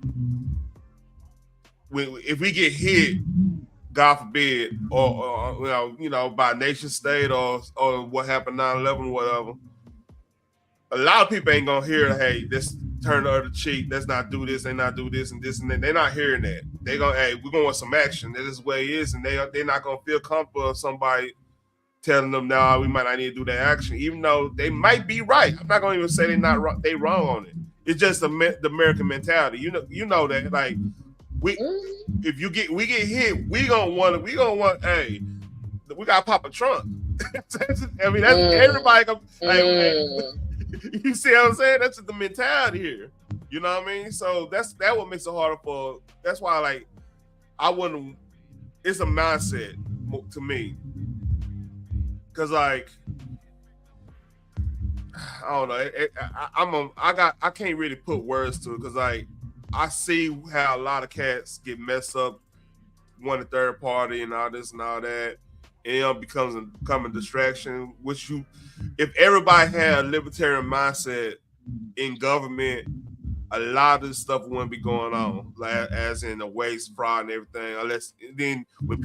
A: If we get hit, God forbid, or you know, by nation state or what happened 9/11, whatever, a lot of people ain't gonna hear, hey, let's turn the other cheek, let's not do this, they not do this and that. They're not hearing that. They gonna, hey, we're gonna want some action. That is the way it is, and they're not gonna feel comfortable if somebody telling them, no, we might not need to do that action, even though they might be right. I'm not gonna even say they wrong on it. It's just the American mentality. You know that, like. We get hit, we gonna want, hey, we got to pop a trunk. I mean, that's everybody. You see what I'm saying? That's just the mentality here. You know what I mean? So that what makes it harder for. That's why, like, I wouldn't. It's a mindset to me, because like, I don't know. I can't really put words to it, because like, I see how a lot of cats get messed up, one to third party and all this and all that. And it become a distraction. Which if everybody had a libertarian mindset in government, a lot of this stuff wouldn't be going on, like as in the waste, fraud, and everything. Unless then, when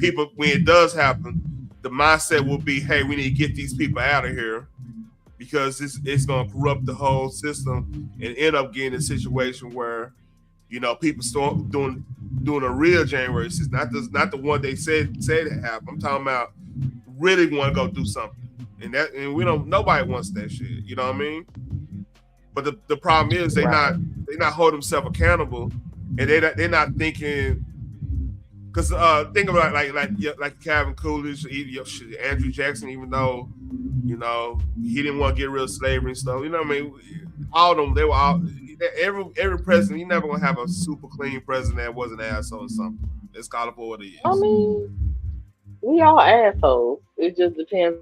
A: it does happen, the mindset will be, "Hey, we need to get these people out of here," because it's going to corrupt the whole system and end up getting a situation where, you know, people start doing a real January 6th, not the one they said it happened. I'm talking about really want to go do something, and we don't. Nobody wants that shit. You know what I mean? But the problem is they not hold themselves accountable, and they're not thinking. Because think about like Calvin Coolidge, Andrew Jackson, even though, you know, he didn't want to get rid of slavery and stuff. You know what I mean? All of them, they were all. Every president, you're never gonna have a super clean president that wasn't an asshole or something. Let's call it for what it is.
O: I mean, we all assholes. It just depends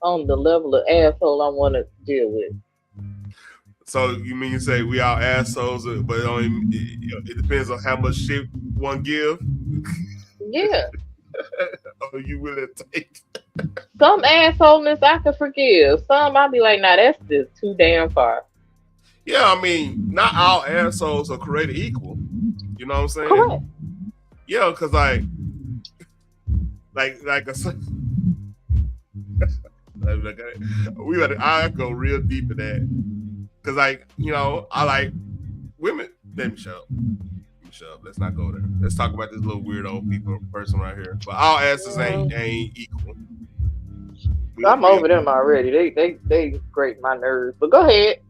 O: on the level of asshole I want to deal with.
A: So you mean you say we all assholes, but it depends on how much shit one give?
O: Yeah.
A: Oh, you will take.
O: Some assholeness I can forgive. Some I'll be like, nah, that's just too damn far.
A: Yeah, I mean, not all assholes are created equal. You know what I'm saying?
O: Correct.
A: Yeah, because I go real deep in that. Because, like, you know, I like women. Let me shut up. Let's not go there. Let's talk about this little weirdo person right here. But all asses ain't equal.
O: I'm over them already. They grate my nerves. But go ahead.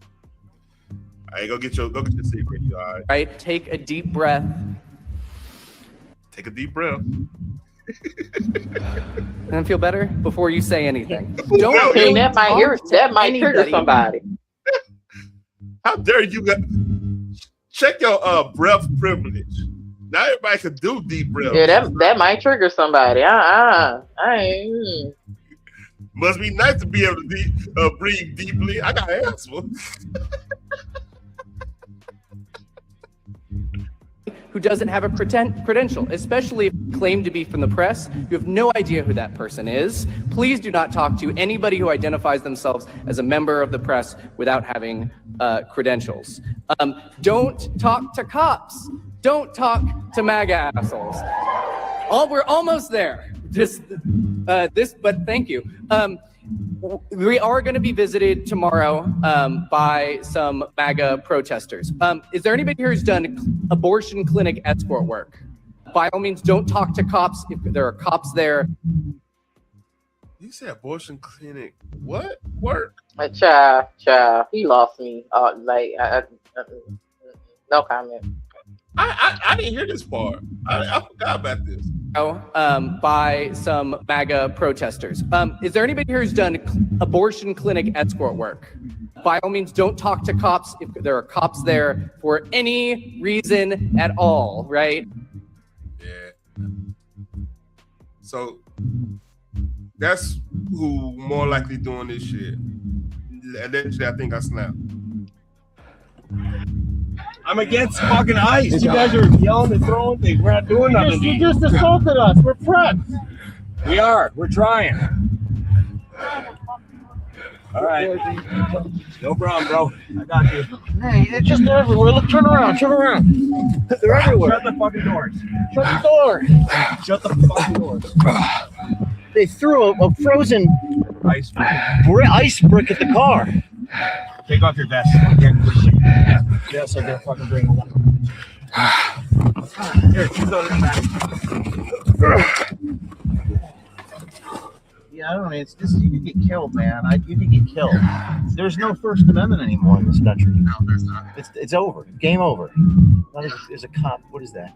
A: All right, go get your secret. You all right?
S: Right. Take a deep breath.
A: Take a deep breath.
S: And feel better before you say anything.
O: Don't think that might trigger somebody.
A: How dare you? Check your breath privilege. Not everybody can do deep breath.
O: Yeah, that might trigger somebody. I ain't.
A: Must be nice to be able to breathe deeply. I got asthma.
S: Who doesn't have a credential, especially if you claim to be from the press. You have no idea who that person is. Please do not talk to anybody who identifies themselves as a member of the press without having credentials. Don't talk to cops. Don't talk to MAGA assholes. We're almost there. But thank you. We are going to be visited tomorrow by some MAGA protesters. Is there anybody here who's done abortion clinic escort work? By all means, don't talk to cops if there are cops there.
A: You said abortion clinic. What work?
O: Child, he lost me. No comment.
A: I didn't hear this part. I forgot about this.
S: By some MAGA protesters. Is there anybody here who's done abortion clinic escort work? By all means, don't talk to cops if there are cops there for any reason at all, right?
A: Yeah. So that's who more likely doing this shit. Eventually, I think I snapped.
H: I'm against fucking ICE. You guys are yelling and throwing things. We're not doing nothing.
J: You just assaulted us. We're prepped.
H: We are. We're trying. All right. No problem, bro. I got you.
J: Hey, they're just everywhere. Look, turn around. They're everywhere.
H: Shut the fucking doors.
J: Shut the door.
H: Shut the fucking doors.
J: They threw a frozen
H: ice
J: brick at the car.
H: Take off your vest. Yes, I gotta fucking bring it up. Here, you go to the back.
J: Yeah, I don't know. It's just you could get killed, man. You could get killed. There's no First Amendment anymore in this country. No, there's not. It's over. Game over. There's a cop. What is that?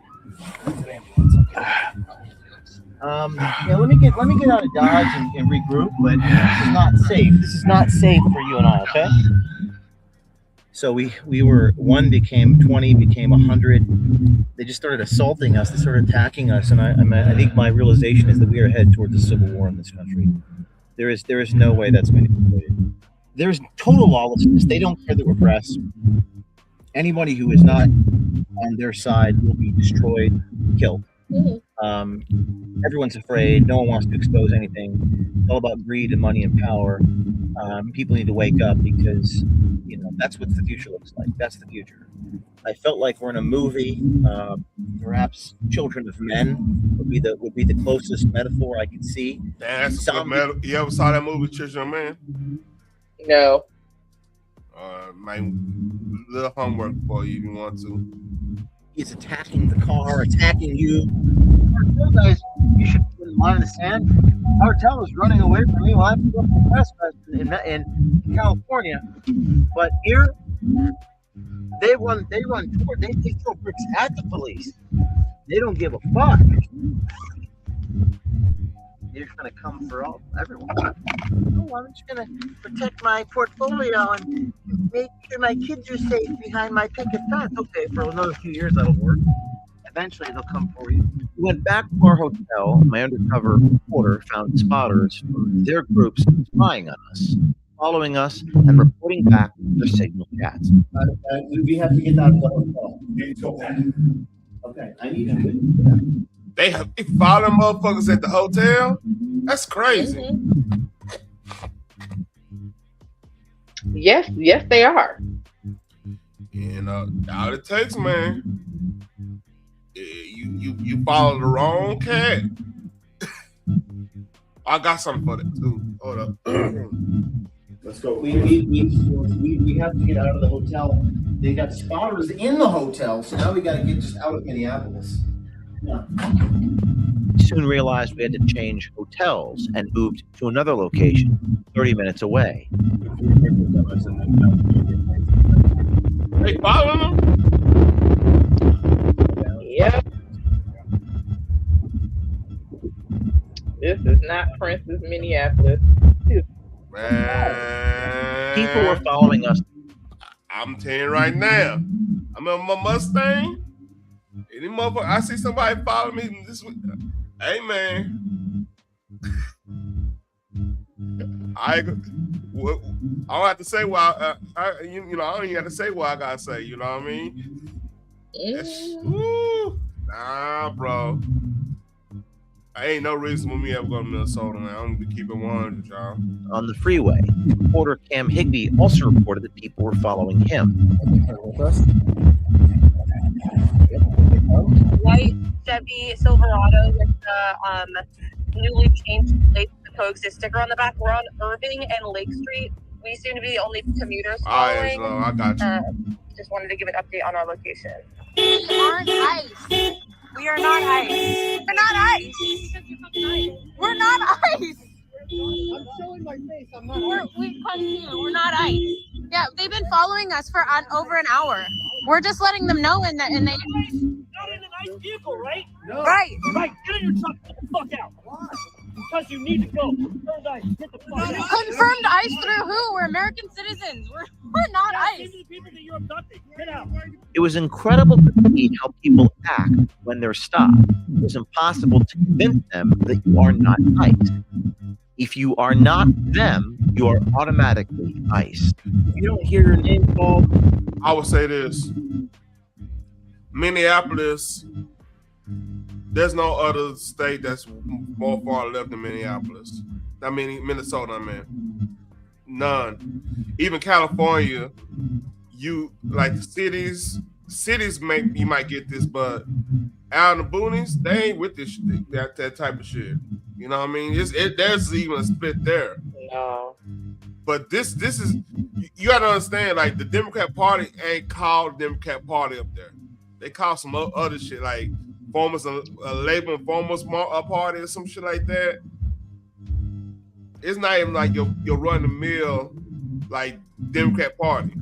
D: Yeah, let me get out of Dodge and regroup, but this is not safe. This is not safe for you and I, okay? So we were 1 became 20, became 100. They just started assaulting us. They started attacking us, and I think my realization is that we are headed towards a civil war in this country. There is no way that's going to be avoided. There's total lawlessness. They don't care that we're press. Anybody who is not on their side will be destroyed, killed. Everyone's afraid. No one wants to expose anything. It's all about greed and money and power. People need to wake up because, that's what the future looks like. That's the future. I felt like we're in a movie. Perhaps Children of Men would be the closest metaphor I could see.
A: That's a good metaphor. You ever saw that movie, Children of Men?
O: No.
A: My little homework for you if you want to.
D: He's attacking the car, attacking you. You guys, you should understand. Cartel is running away from me while I'm up the press in California. But here, they throw bricks at the police. They don't give a fuck. They're just gonna come for everyone. No, I'm just gonna protect my portfolio and make sure my kids are safe behind my picket fence. Okay, for another few years that'll work. Eventually they'll come for you.
B: We went back to our hotel. My undercover reporter found spotters from their groups spying on us, following us, and reporting back their signal chats.
D: We have to get out of the hotel. Okay, I need you.
A: They follow motherfuckers at the hotel? That's crazy.
O: Yes, they are.
A: All it takes, man. You follow the wrong cat. I got something for that too. Hold up.
D: Let's go. We have to get out of the hotel. They got spotters in the hotel, so now we got to get just out of Minneapolis. Yeah.
B: We soon realized we had to change hotels and moved to another location 30 minutes away.
A: Hey, following them?
O: Yep. This is not Princess Minneapolis.
A: Man.
B: People were following us.
A: I'm telling you right now. I'm on my Mustang. Any motherfucker, I see somebody follow me this week. Hey, man. I don't have to say why. I don't even have to say what I gotta say. You know what I mean? Nah, bro. I ain't no reason for me ever go to Minnesota, man. I'm gonna keep it 100, y'all.
B: On the freeway, reporter Cam Higbee also reported that people were following him.
T: White Chevy Silverado with the newly changed plates, the coexist sticker on the back. We're on Irving and Lake Street. We seem to be the only commuters following.
A: All right, I got you.
T: Just wanted to give an update on our location.
E: We aren't ICE.
T: We are not ICE.
E: We're not ICE. We're not ICE.
F: I'm showing my face. I'm not.
E: We're not ICE. Yeah, they've been following us for over an hour. We're just letting them know, and they.
H: Not in a nice vehicle, right?
E: No. Right.
H: Right. Get in your truck. Get the fuck out. Why? Because you need to go. Confirmed ICE. Get the fuck out.
E: Confirmed ICE through who? We're American citizens. We're not ICE.
H: The people that you're abducting. Get out.
B: It was incredible to see how people act when they're stopped. It was impossible to convince them that you are not ICE. If you are not them, you are automatically ICE. If you don't hear your name called,
A: I would say this. Minneapolis, there's no other state that's more far left than Minneapolis. I mean, Minnesota, man. None. Even California, you like the cities you might get this, but out in the boonies, they ain't with this shit, that type of shit. You know what I mean? There's even a split there.
O: No.
A: But this is, you gotta understand, like the Democrat Party ain't called Democrat Party up there. They call some other shit like Farmers, Labor and Farmers Party or some shit like that. It's not even like your run the mill like Democrat Party.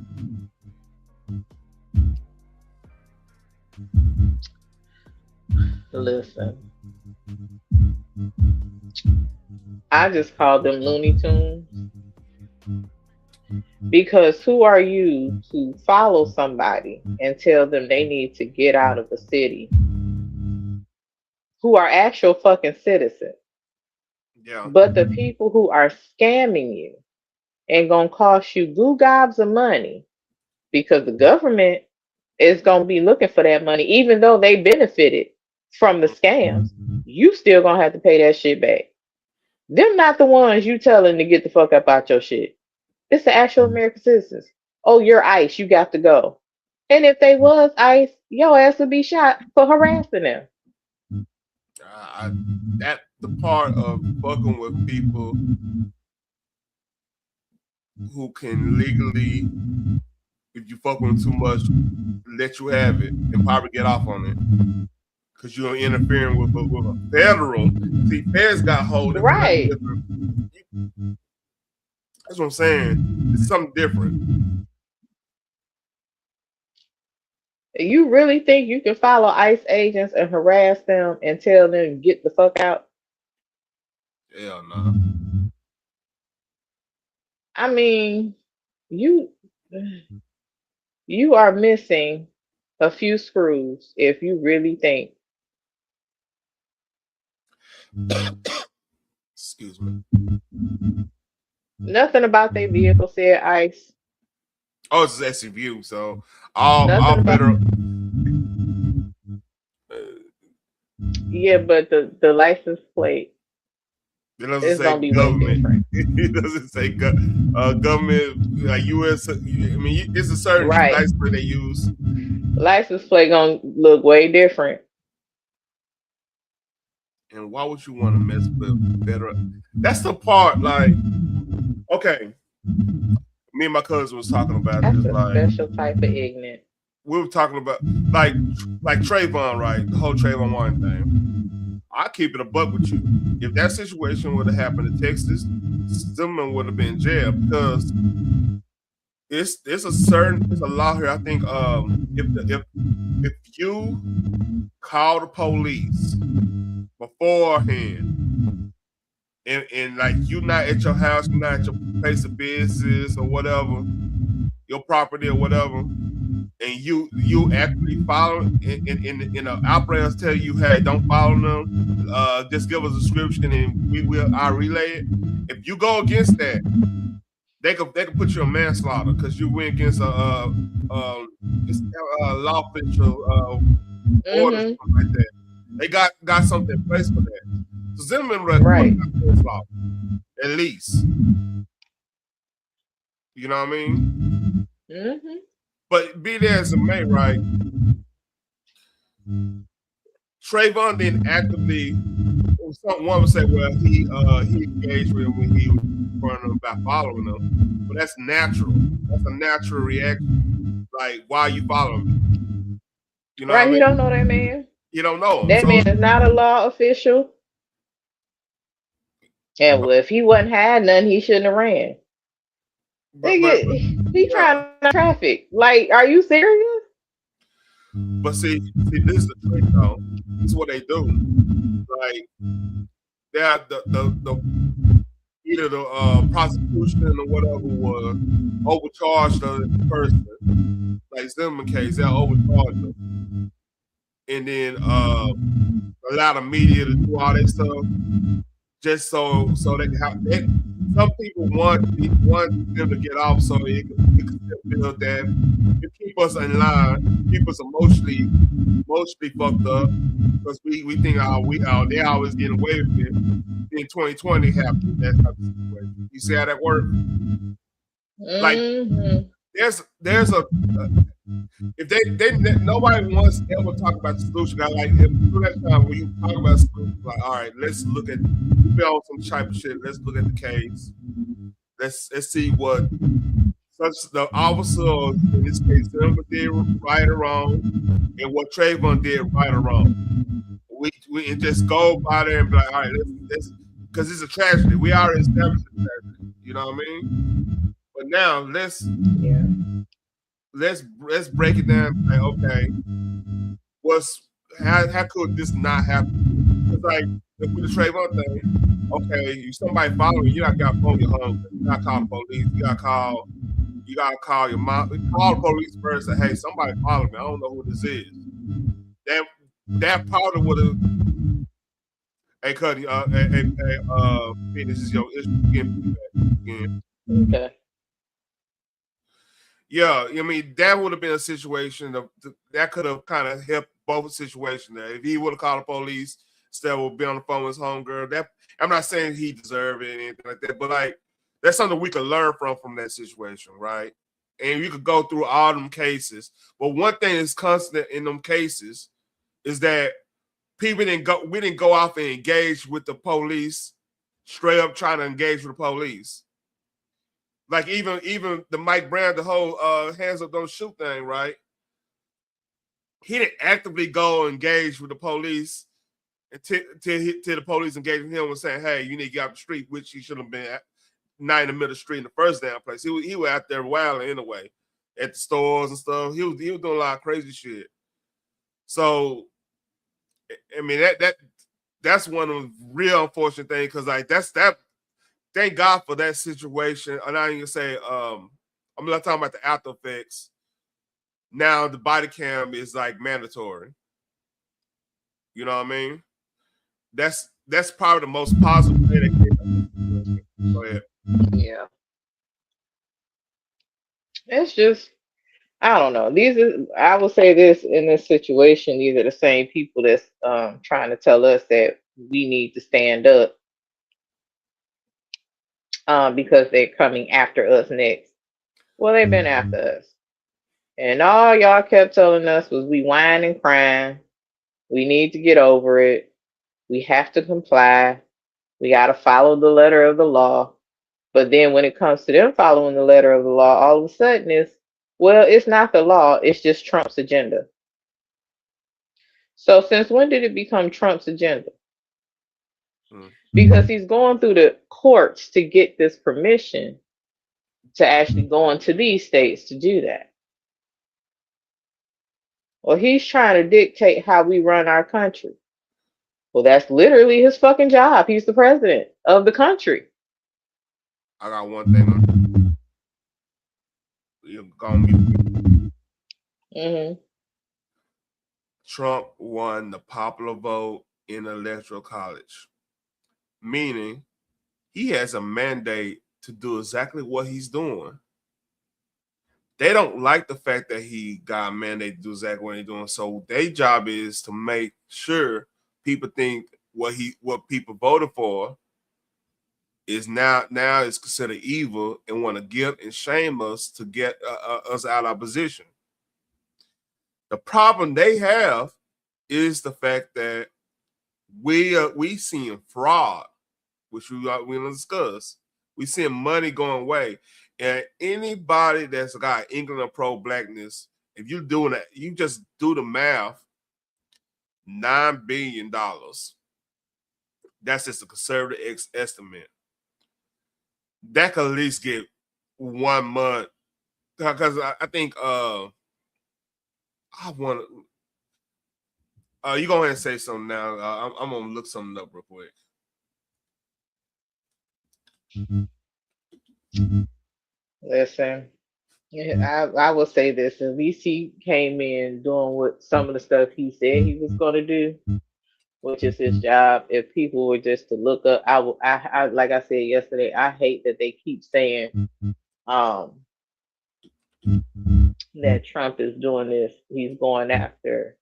O: Listen, I just call them Looney Tunes. Because who are you to follow somebody and tell them they need to get out of the city who are actual fucking citizens?
A: Yeah.
O: But the people who are scamming you and gonna cost you goo gobs of money because the government is gonna be looking for that money, even though they benefited from the scams, you still gonna have to pay that shit back. Them not the ones you telling to get the fuck up out your shit. It's the actual American citizens. Oh, you're ICE, you got to go. And if they was ICE, your ass would be shot for harassing them.
A: That's the part of fucking with people who can legally, if you fuck with them too much, let you have it and probably get off on it. Because you're interfering with a federal. See, feds got hold of it.
O: Right.
A: That's what I'm saying. It's something different.
O: You really think you can follow ICE agents and harass them and tell them get the fuck out?
A: Hell no.
O: I mean, you are missing a few screws if you really think.
A: Excuse me.
O: Nothing about their vehicle said ICE.
A: Oh, it's SUV, so all better.
O: Yeah, but the license plate.
A: It doesn't say government. It doesn't say government, like U.S. I mean, it's a certain license plate they use.
O: License plate gonna look way different.
A: And why would you want to mess with federal? That's the part. Like, okay, me and my cousin was talking about
O: That's
A: it.
O: a special type of ignorant.
A: We were talking about like Trayvon, right? The whole Trayvon Martin thing. I keep it a buck with you. If that situation would have happened in Texas, Zimmerman would have been in jail because it's a law here. I think if you call the police beforehand and like you're not at your house, you're not at your place of business or whatever, your property or whatever, and you actually follow and the operators tell you, hey, don't follow them, just give us a description and I'll relay it. If you go against that, they could put you on manslaughter because you went against a law official order, something like that. They got something in place for that. So Zimmerman right manslaughter, at least. You know what I mean?
O: Mm-hmm.
A: But be there as it may, right? Trayvon didn't actively. One would say, well, he engaged with him when he was running them by following them, but that's natural. That's a natural reaction. Like, why are you following me? You know,
O: right? You
A: I mean?
O: Don't know that man.
A: You don't know him.
O: That man is not a law official. And well, if he wasn't had none, he shouldn't have ran. He trying to traffic. Like, are you serious?
A: But see, this is the trick, though. This is what they do. Like, they have the either the prosecution or whatever was overcharged the person. Like Zimmerman case, they'll overcharge them, and then a lot of media to do all that stuff just so they can have it. Some people want them to get off so it can build that. It keep us in line, keep us emotionally fucked up because we think they always get away with it. In 2020 happened that type of situation. You see how that works? Like there's a if they nobody wants to ever talk about the solution. Like next time when you talk about solution, like all right, let's look at on some type of shit. Let's look at the case. Let's see what the officer in this case did right or wrong, and what Trayvon did right or wrong. We just go by there and be like, all right, let's because it's a tragedy. We already established a tragedy. You know what I mean? But now let's break it down. Like, okay, how could this not happen? it's like with the Trayvon thing. Okay, you somebody following you, got to phone your home. You got to call the police. You got to call your mom. Call the police first. Say, hey, somebody following me. I don't know who this is. That probably would have. Hey, Cuddy, this is your issue again.
O: Okay.
A: Yeah, I mean that would have been a situation that could have kind of helped both situations. There, if he would have called the police instead of being on the phone with his homegirl, that I'm not saying he deserved it or anything like that, but like that's something we could learn from that situation, right? And you could go through all them cases, but one thing is constant in them cases is that we didn't go off and engage with the police, straight up trying to engage with the police. Like even the Mike Brown, the whole hands up, don't shoot thing, right? He didn't actively go engage with the police until the police engaged with him and saying, hey, you need to get out the street, which he should have been not in the middle of the street in the first damn place. He was out there wilding anyway at the stores and stuff. He was doing a lot of crazy shit. So I mean that's one of the real unfortunate things because like that. Thank God for that situation. I'm not even gonna say I'm not talking about the after effects. Now the body cam is like mandatory. You know what I mean? That's probably the most positive thing that came. Go ahead.
O: Yeah. It's just I don't know. I will say this in this situation, these are the same people that's trying to tell us that we need to stand up because they're coming after us next. Well, they've been after us. And all y'all kept telling us was we whine and crying. We need to get over it. We have to comply. We got to follow the letter of the law. But then when it comes to them following the letter of the law, all of a sudden it's not the law. It's just Trump's agenda. So since when did it become Trump's agenda? Because he's going through the courts to get this permission to actually go into these states to do that. Well, he's trying to dictate how we run our country. Well, that's literally his fucking job. He's the president of the country.
A: I got one thing. You're gonna be. Trump won the popular vote in the electoral college, meaning he has a mandate to do exactly what he's doing. They don't like the fact that he got a mandate to do exactly what he's doing. So their job is to make sure people think what people voted for is now is considered evil and want to guilt and shame us to get us out of our position. The problem they have is the fact that we seeing fraud, which we'll discuss. We seeing money going away. And anybody that's got England or pro-blackness, if you're doing that, you just do the math, $9 billion. That's just a conservative estimate. That could at least get 1 month. Because I think I want to. You go ahead and say something now. I'm going to look something up real quick.
O: Listen, I will say this: at least he came in doing what some of the stuff he said he was going to do, which is his job. If people were just to look up, I like I said yesterday, I hate that they keep saying that Trump is doing this. He's going after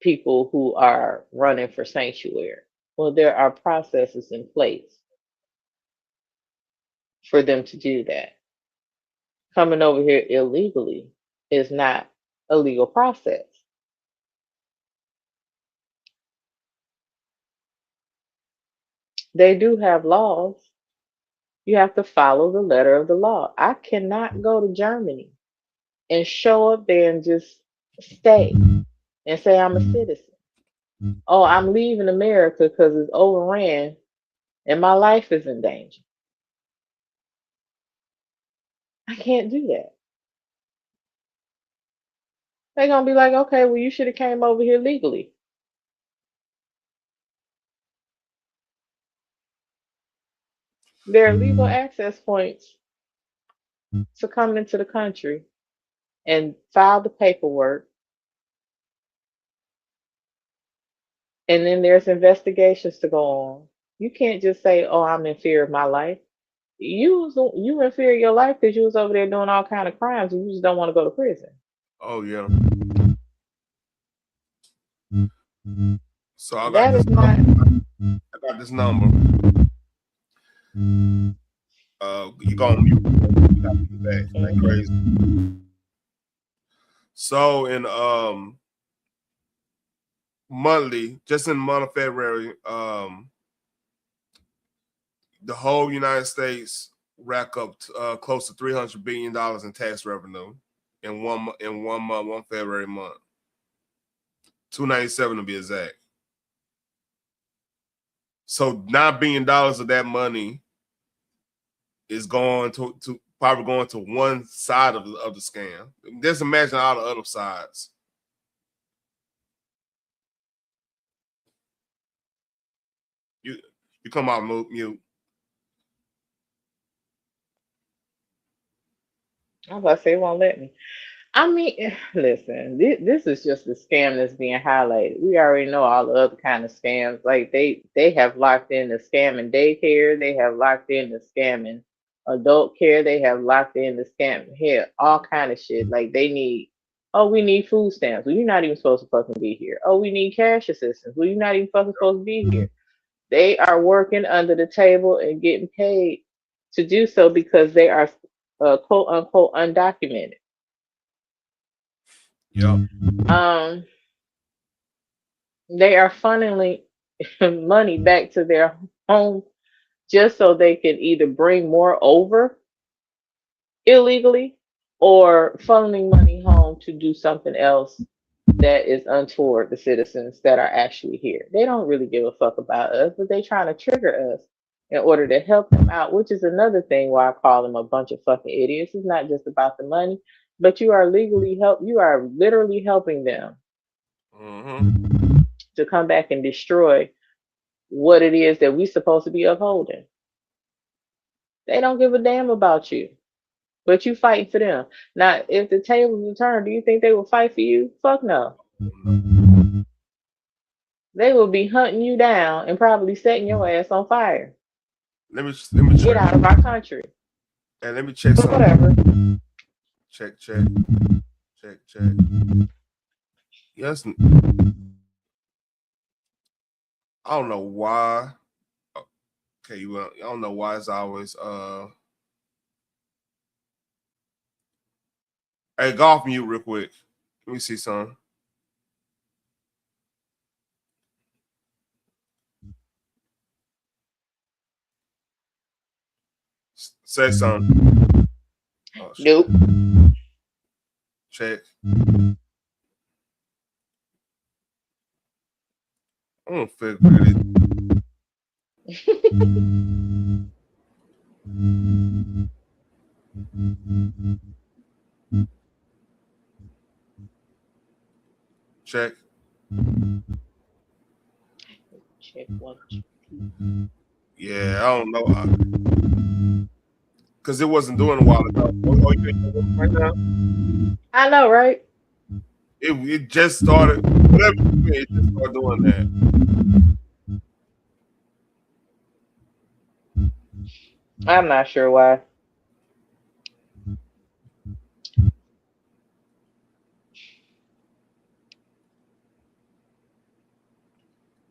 O: people who are running for sanctuary. Well, there are processes in place for them to do that. Coming over here illegally is not a legal process. They do have laws. You have to follow the letter of the law. I cannot go to Germany and show up there and just stay and say I'm a citizen. Oh, I'm leaving America because it's overran and my life is in danger. I can't do that. They're gonna be like, okay, well, you should have came over here legally. There are legal access points to come into the country and file the paperwork, and then there's investigations to go on. You can't just say, "Oh, I'm in fear of my life." You in fear of your life because you was over there doing all kind of crimes, and you just don't want to go to prison.
A: Oh yeah. So
O: That is not.
A: I got this number. You gonna mute? You gotta be back. Like crazy. So in monthly, just in the month of February, the whole United States rack up close to $300 billion in tax revenue in one month, one February month. 297 to be exact. So $9 billion of that money is going to probably going to one side of the scam. Just imagine all the other sides. You come out mute.
O: I was about to say it won't let me. I mean, listen, this is just a scam that's being highlighted. We already know all the other kind of scams. Like they have locked in the scamming daycare. They have locked in the scamming adult care. They have locked in the scamming here, all kind of shit. Like they need, oh, we need food stamps. Well, you're not even supposed to fucking be here. Oh, we need cash assistance. Well, you're not even fucking supposed to be here. They are working under the table and getting paid to do so because they are quote unquote undocumented.
A: Yeah.
O: They are funneling money back to their home just so they can either bring more over illegally or funneling money home to do something else that is untoward the citizens that are actually here. They don't really give a fuck about us, but they trying to trigger us in order to help them out, which is another thing why I call them a bunch of fucking idiots. It's not just about the money, but you are literally helping them to come back and destroy what it is that we're supposed to be upholding. They don't give a damn about you, but you fighting for them. Now, if the tables were turned, do you think they will fight for you? Fuck no. They will be hunting you down and probably setting your ass on fire.
A: Let me
O: get out of our country.
A: And let me check something.
O: Whatever.
A: Check. Yes. I don't know why. Okay, I don't know why it's always Hey, go off mute real quick. Let me see something. Say something.
O: Oh, nope.
A: Check. I don't feel good. Check.
O: Check 1, 2.
A: Yeah, I don't know. Because it wasn't doing a while ago. Oh, you doing right now?
O: I know, right?
A: It just started. Whatever it just started doing that.
O: I'm not sure why.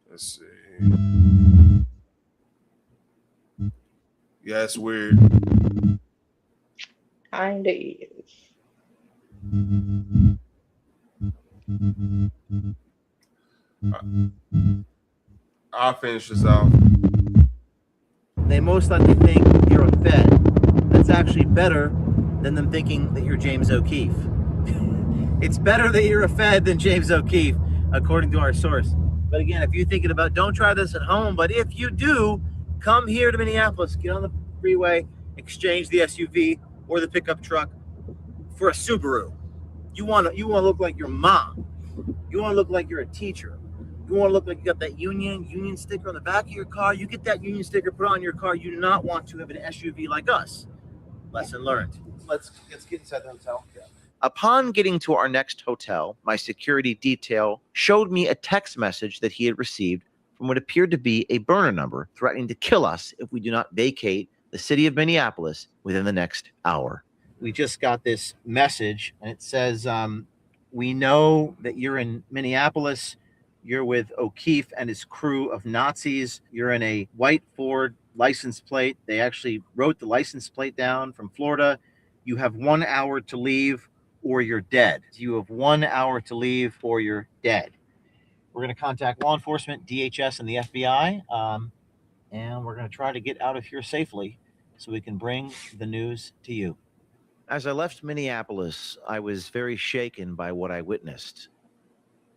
A: Let's see. Yeah, it's weird.
O: Kinda is.
A: I'll finish this out.
B: They most likely think you're a Fed. That's actually better than them thinking that you're James O'Keefe. It's better that you're a Fed than James O'Keefe, according to our source. But again, if you're thinking about, don't try this at home, but if you do, come here to Minneapolis, get on the freeway, exchange the SUV or the pickup truck for a Subaru. You want to look like your mom. You want to look like you're a teacher.
D: You want to look like you got that union sticker on the back of your car. You get that union sticker put on your car. You do not want to have an SUV like us. Lesson learned. Let's get inside the hotel. Yeah.
B: Upon getting to our next hotel, my security detail showed me a text message that he had received from what appeared to be a burner number threatening to kill us if we do not vacate the city of Minneapolis within the next hour.
D: We just got this message, and it says, we know that you're in Minneapolis. You're with O'Keefe and his crew of Nazis. You're in a white Ford license plate. They actually wrote the license plate down from Florida. You have 1 hour to leave or you're dead. You have 1 hour to leave or you're dead. We're going to contact law enforcement, DHS, and the FBI, and we're going to try to get out of here safely so we can bring the news to you.
B: As I left Minneapolis, I was very shaken by what I witnessed.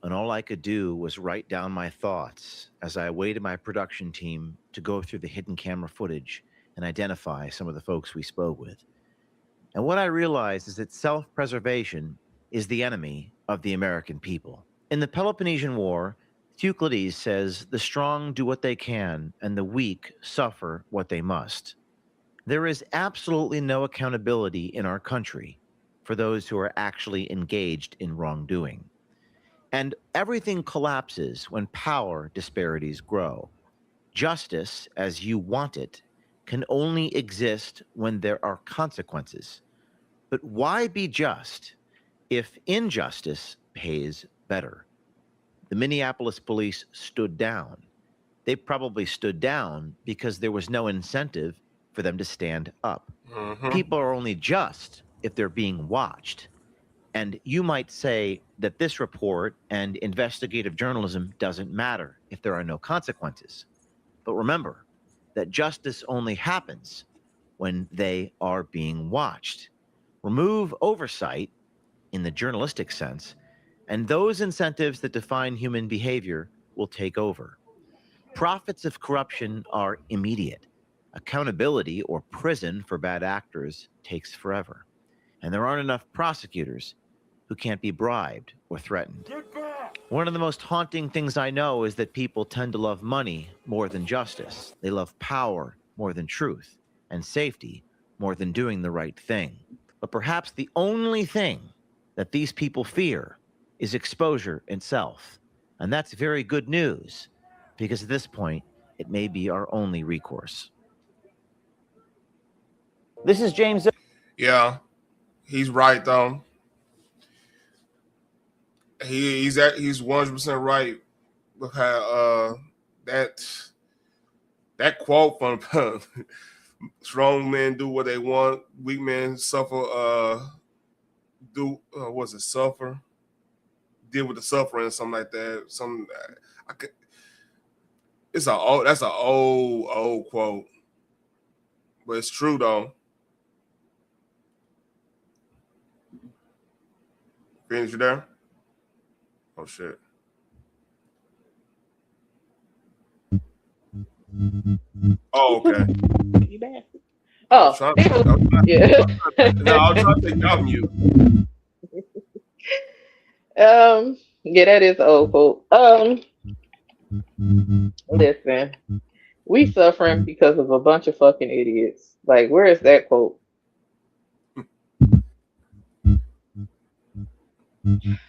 B: And all I could do was write down my thoughts as I awaited my production team to go through the hidden camera footage and identify some of the folks we spoke with. And what I realized is that self-preservation is the enemy of the American people. In the Peloponnesian War, Thucydides says, "The strong do what they can, and the weak suffer what they must." There is absolutely no accountability in our country for those who are actually engaged in wrongdoing. And everything collapses when power disparities grow. Justice, as you want it, can only exist when there are consequences. But why be just if injustice pays better? The Minneapolis police stood down. They probably stood down because there was no incentive for them to stand up. People are only just if they're being watched. And you might say that this report and investigative journalism doesn't matter if there are no consequences. But remember that justice only happens when they are being watched. Remove oversight in the journalistic sense, and those incentives that define human behavior will take over. Profits of corruption are immediate. Accountability or prison for bad actors takes forever. And there aren't enough prosecutors who can't be bribed or threatened. One of the most haunting things I know is that people tend to love money more than justice. They love power more than truth, and safety more than doing the right thing. But perhaps the only thing that these people fear is exposure itself. And that's very good news, because at this point, it may be our only recourse. This is James.
A: Yeah, he's right though. He's 100% right. Look how that quote from strong men do what they want, weak men suffer. Suffer? Deal with the suffering or something like that. That's an old quote, but it's true though. Phoenix, you there? Oh shit. Oh, okay.
O: You back? Oh, yeah.
A: No, I'll try to take you off mute.
O: Yeah, that is old quote. Listen, we suffering because of a bunch of fucking idiots. Like, where is that quote?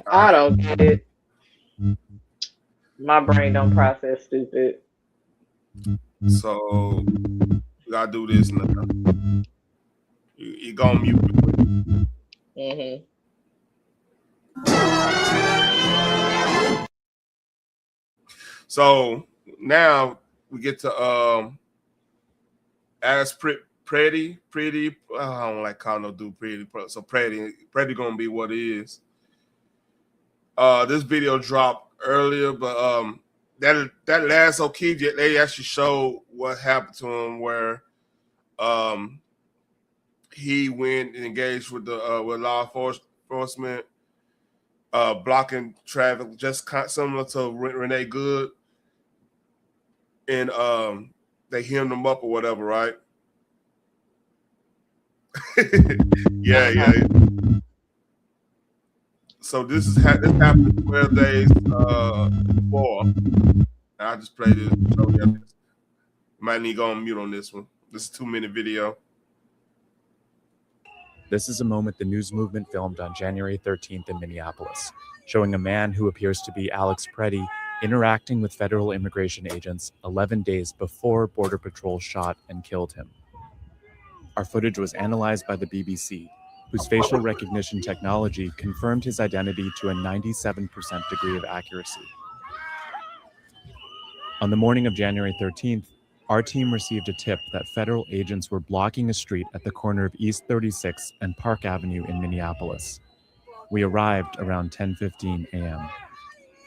O: I don't get it. My brain don't process stupid.
A: So we gotta do this now. You go on mute.
O: Mm-hmm.
A: So now we get to Alex Pretti. I don't like calling no dude Pretty. So Pretti gonna be what it is. This video dropped earlier, but that last O'Keefe, they actually showed what happened to him, where he went and engaged with the with law enforcement, blocking traffic, just similar to Renee Good, and they hemmed him up or whatever, right? Yeah. So this happened 12 days before. I just played it. So yeah, might need to go on mute on this one. This is a 2-minute video.
U: This is a moment the news movement filmed on January 13th in Minneapolis, showing a man who appears to be Alex Pretti interacting with federal immigration agents 11 days before Border Patrol shot and killed him. Our footage was analyzed by the BBC, whose facial recognition technology confirmed his identity to a 97% degree of accuracy. On the morning of January 13th, our team received a tip that federal agents were blocking a street at the corner of East 36 and Park Avenue in Minneapolis. We arrived around 10:15 a.m.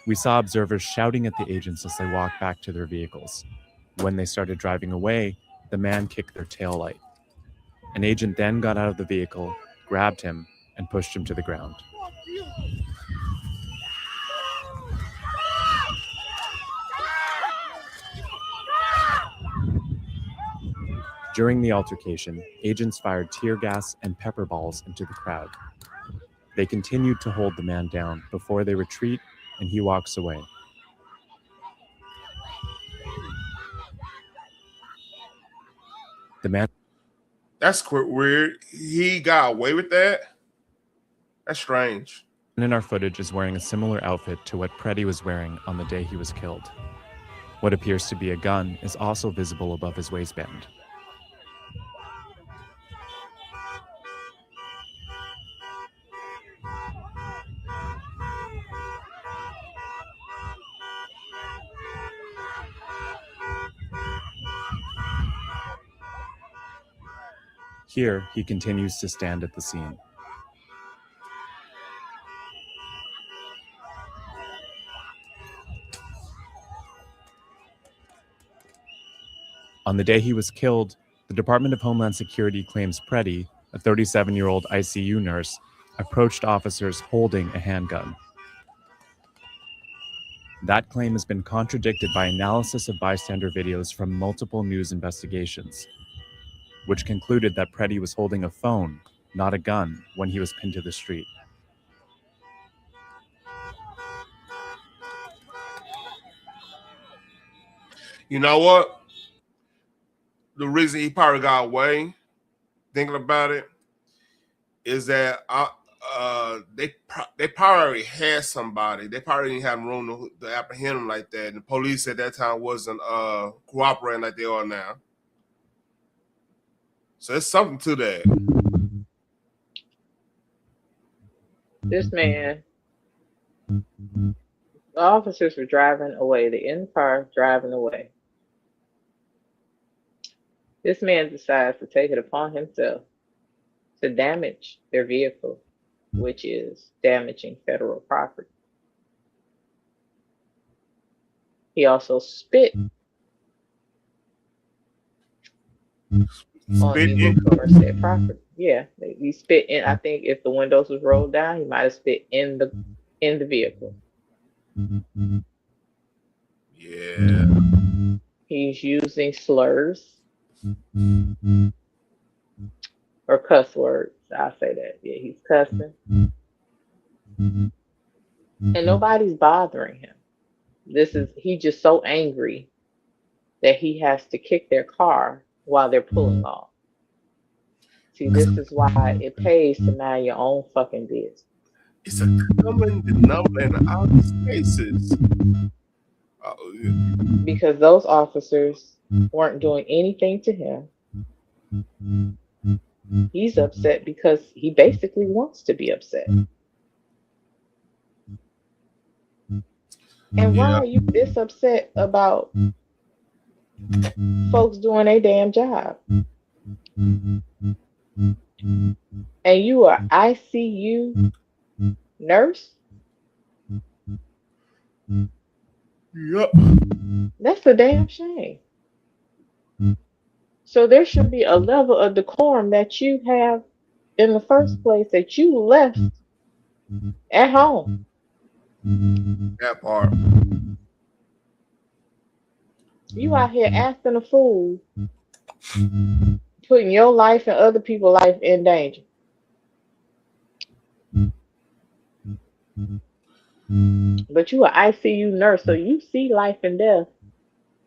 U: We saw observers shouting at the agents as they walked back to their vehicles. When they started driving away, the man kicked their taillight. An agent then got out of the vehicle, grabbed him, and pushed him to the ground. During the altercation, agents fired tear gas and pepper balls into the crowd. They continued to hold the man down before they retreat and he walks away. The man...
A: That's weird. He got away with that? That's strange.
U: And in our footage is wearing a similar outfit to what Pretti was wearing on the day he was killed. What appears to be a gun is also visible above his waistband. Here, he continues to stand at the scene. On the day he was killed, the Department of Homeland Security claims Pretti, a 37-year-old ICU nurse, approached officers holding a handgun. That claim has been contradicted by analysis of bystander videos from multiple news investigations, which concluded that Pretti was holding a phone, not a gun, when he was pinned to the street.
A: You know what? The reason he probably got away, thinking about it, is that they probably already had somebody. They probably didn't have room to apprehend him like that. And the police at that time wasn't cooperating like they are now. So there's something to that.
O: This man, the officers were driving away. They're in the car driving away. This man decides to take it upon himself to damage their vehicle, which is damaging federal property. He also spit on the said property. Yeah, he spit in. I think if the windows was rolled down, he might have spit in the vehicle.
A: Yeah.
O: He's using slurs or cuss words. I'll say that. Yeah, he's cussing. And nobody's bothering him. He's just so angry that he has to kick their car while they're pulling off. See, this is why it pays to mind your own fucking business.
A: It's a common denominator in all these cases.
O: Because those officers weren't doing anything to him. He's upset because he basically wants to be upset. And why are you this upset about folks doing a damn job? And you are ICU nurse?
A: Yep.
O: That's a damn shame. So there should be a level of decorum that you have in the first place that you left at home.
A: That part.
O: You out here acting a fool, putting your life and other people's life in danger. But you an ICU nurse, so you see life and death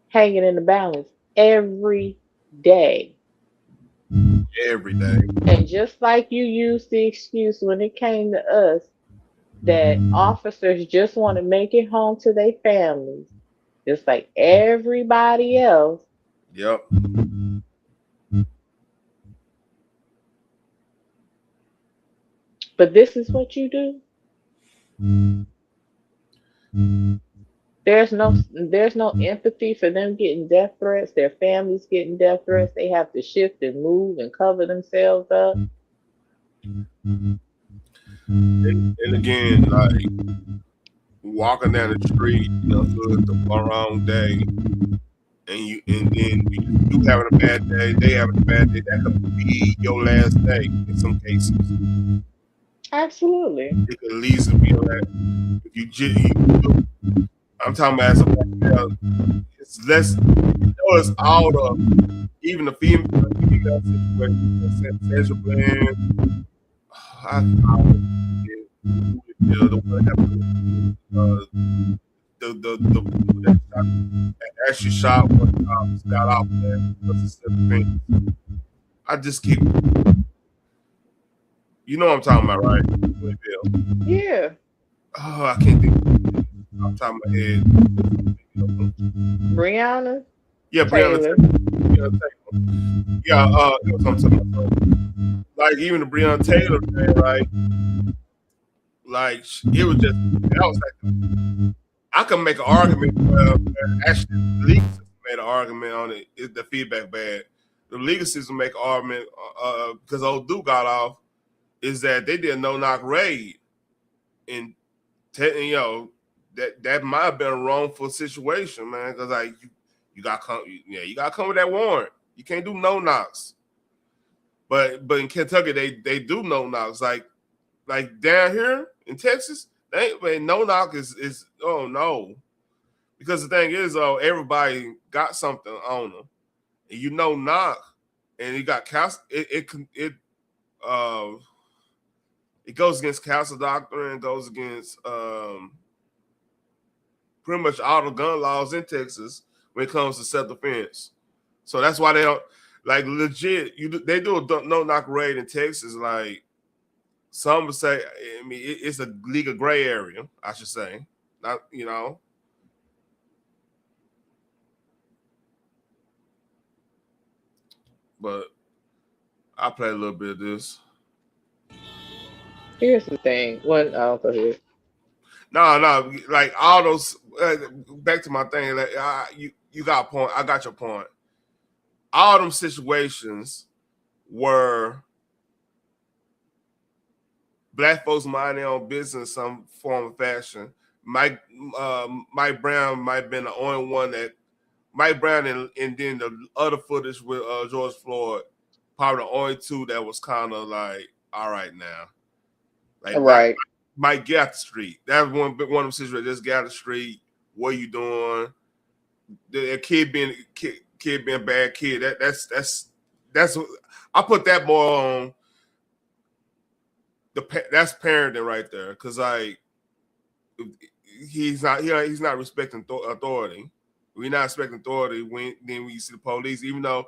O: hanging in the balance every day.
A: Every day.
O: And just like you used the excuse when it came to us that officers just want to make it home to their families, just like everybody else.
A: Yep.
O: But this is what you do. There's no empathy for them getting death threats, their families getting death threats. They have to shift and move and cover themselves up.
A: And again, like walking down the street, you know, so it's the wrong day, and then you having a bad day, they having a bad day. That could be your last day in some cases.
O: Absolutely.
A: It could at least be that. I'm talking about as a black male, it's less. Notice all the even the female situation, sexual blend. The one that actually shot one got off there. I just keep, you know what I'm talking about, right?
O: Yeah.
A: Oh, I can't think. I'm talking about head.
O: Brianna.
A: Yeah, Brianna Taylor. Yeah, that's what I'm talking about. Like even the Breonna Taylor thing, right? Like it was just that was like I can make an argument. Actually, the legal system made an argument on it. Is the feedback bad? The legal system make an argument because old Duke got off. Is that they did a no-knock raid, and you know that might have been a wrongful situation, man. Because like you got to come, you got to come with that warrant. You can't do no knocks. But in Kentucky they do no knocks. Like down here in Texas, no knock is oh no, because the thing is everybody got something on them, and you know knock, and you got counsel. It goes against council doctrine, goes against pretty much all the gun laws in Texas when it comes to self-defense. So that's why they don't like legit. They do a no knock raid in Texas. Like some would say, I mean, it's a legal gray area. I should say, not But I play a little bit of this.
O: Here's the thing. Go ahead.
A: No, like all those. Back to my thing. Like you got a point. I got your point. All them situations were black folks minding their own business in some form of fashion. Mike Brown might have been the only one that Mike Brown and then the other footage with George Floyd, probably the only two that was kind of like, all right now. Like
O: right.
A: Mike, get out the street. That was one of them situations. Just get out the street. What are you doing? The kid being a bad kid. That's I put that more on that's parenting right there. Because like he's not respecting authority. We're not expecting authority when you see the police, even though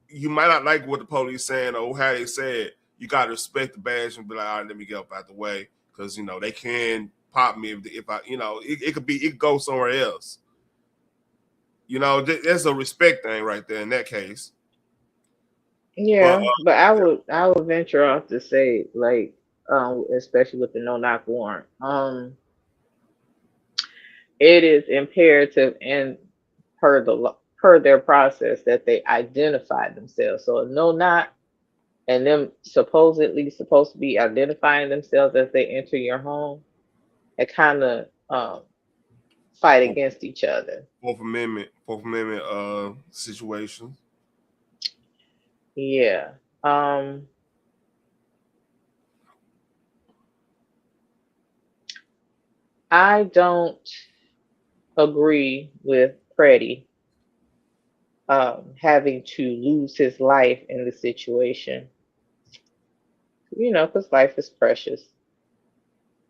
A: you might not like what the police saying or how they say it. You gotta respect the badge and be like, all right, let me get up out the way, because they can pop me if I, it could go somewhere else. There's a respect thing right there in that case.
O: Yeah, but I would venture off to say, like, especially with the no knock warrant, it is imperative and per their process that they identify themselves. So a no knock and them supposed to be identifying themselves as they enter your home, it kind of fight against each other.
A: Fourth Amendment situation.
O: Yeah. I don't agree with Pretti having to lose his life in the situation. Because life is precious.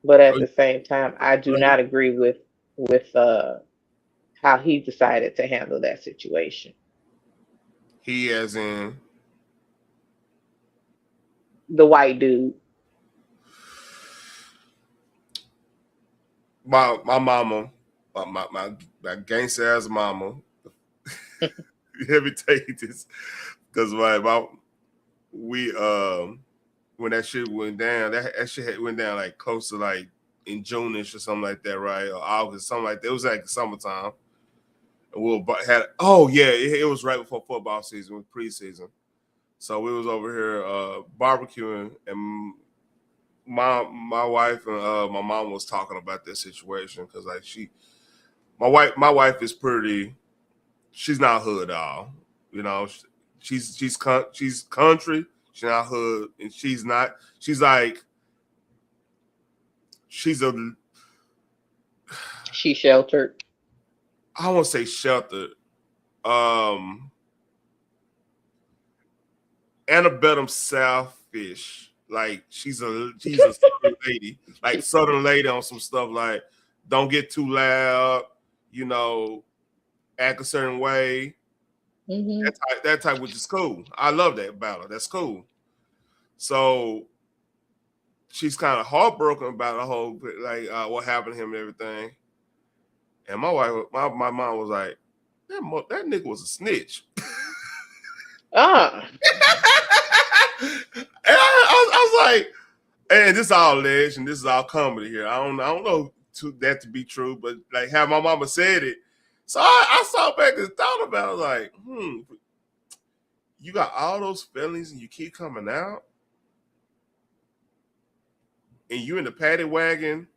O: But at the same time, I do not agree with how he decided to handle that situation.
A: He as in
O: the white dude.
A: My mama, my gangster ass mama. Let me tell you this, because we when that shit went down, that shit went down like close to like in June-ish or something like that, right? Or August, something like that. It was like summertime. And it was right before football season, with preseason. So we was over here barbecuing, and my wife and my mom was talking about this situation, because like my wife is pretty. She's not hood at all, you know. She's country. She's not hood, and she's not. She's like she's
O: sheltered.
A: I won't say sheltered. Antebellum South-ish. Like she's a southern lady, like southern lady on some stuff like don't get too loud, you know, act a certain way.
O: Mm-hmm.
A: That type, which is cool. I love that about her. That's cool. So she's kind of heartbroken about the whole what happened to him and everything. And my wife, my mom was like, that nigga was a snitch.
O: And
A: I was like, and this is all alleged and this is all comedy here. I don't know that to be true, but like how my mama said it. So I saw back and thought about it. I was like, you got all those feelings and you keep coming out? And you in the paddy wagon,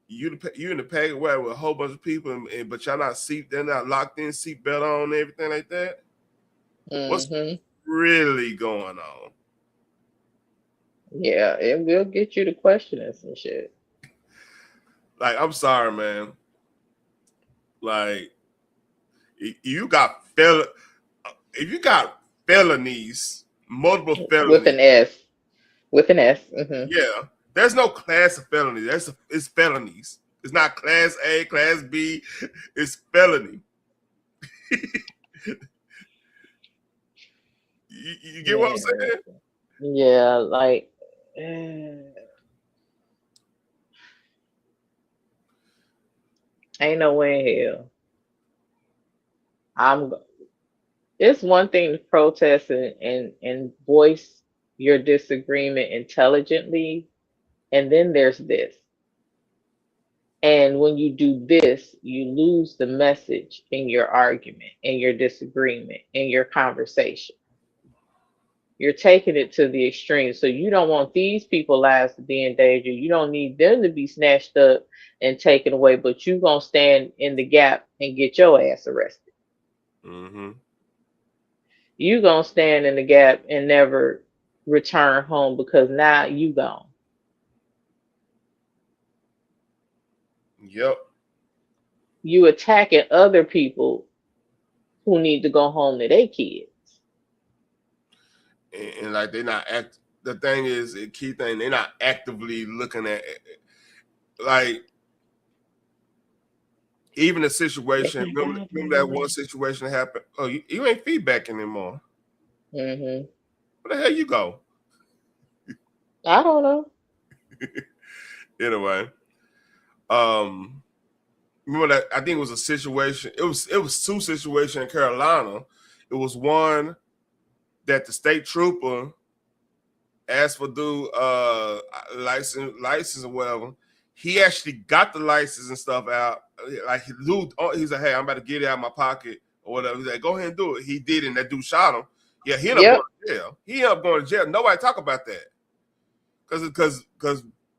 A: you in the paddy wagon with a whole bunch of people, but y'all they're not locked in, seatbelt on, and everything like that.
O: Mm-hmm.
A: What's really going on?
O: Yeah, it will get you to questioning some shit.
A: Like, I'm sorry, man. Like, if you got felonies, multiple felonies
O: with an S. Mm-hmm.
A: Yeah, there's no class of felonies. It's felonies. It's not class A, class B. It's felony. you get what I'm saying?
O: Yeah, like ain't no way in hell. It's one thing to protest and voice your disagreement intelligently, and then there's this. And when you do this, you lose the message in your argument, in your disagreement, in your conversation. You're taking it to the extreme. So you don't want these people's lives to be in danger. You don't need them to be snatched up and taken away, but you're going to stand in the gap and get your ass arrested.
A: Mm-hmm.
O: You're going to stand in the gap and never return home because now you gone.
A: Yep.
O: You attacking other people who need to go home to their kids.
A: And like the thing is, the key thing, they're not actively looking at it. Like, even the situation, remember that one situation happened? Oh, you ain't feedback anymore.
O: Mm-hmm.
A: Where the hell you go?
O: I don't know.
A: Anyway, remember that? I think it was a situation. It was two situations in Carolina. It was one that the state trooper asked for license or whatever. He actually got the license and stuff out. Like he's like, hey, I'm about to get it out of my pocket or whatever. He's like, go ahead and do it. He did, and that dude shot him. Yeah, he ended up going to jail. He ended up going to jail. Nobody talk about that. Because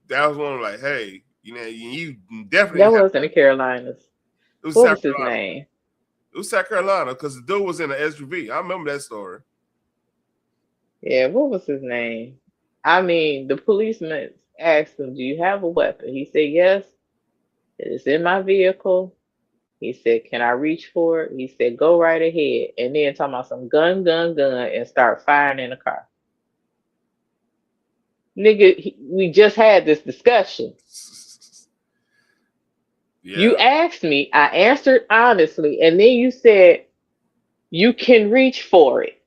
A: that was one like, hey, you definitely.
O: That wasn't the Carolinas.
A: It was
O: what was his name?
A: It was South Carolina, because the dude was in an SUV. I remember that story.
O: Yeah, what was his name? I mean, the policeman asked him, do you have a weapon? He said, yes. It's in my vehicle. He said, can I reach for it? He said, go right ahead. And then talking about some gun, and start firing in the car. Nigga, we just had this discussion.
A: Yeah.
O: You asked me, I answered honestly, and then you said you can reach for it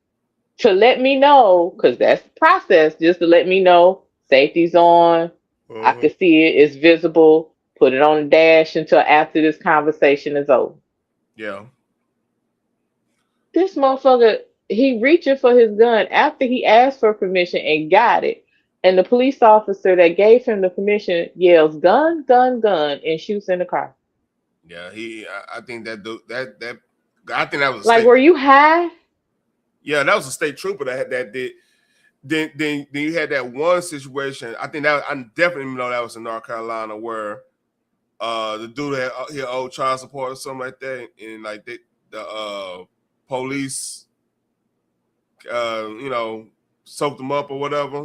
O: to let me know, because that's the process, just to let me know safety's on, I can see it, it's visible, put it on the dash until after this conversation is over.
A: Yeah.
O: This motherfucker, he reaching for his gun after he asked for permission and got it. And the police officer that gave him the permission yells, "Gun, gun, gun," and shoots in the car.
A: Yeah, I think that I think that was
O: like, were you high?
A: Yeah, that was a state trooper that did. Then you had that one situation. I think that I definitely know that was in North Carolina where the dude had he owed child support or something like that, and like the police soaked him up or whatever.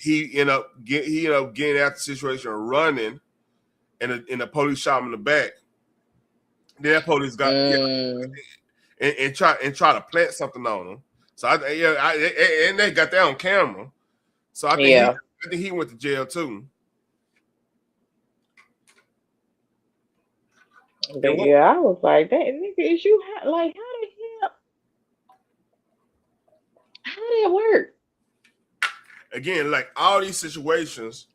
A: He ended up getting out the situation running, and the police shot him in the back. Then that police got and try to plant something on him. So and they got that on camera. So I think he went to jail too.
O: Yeah, I was like, that nigga, is you like, how did it work?
A: Again, like all these situations,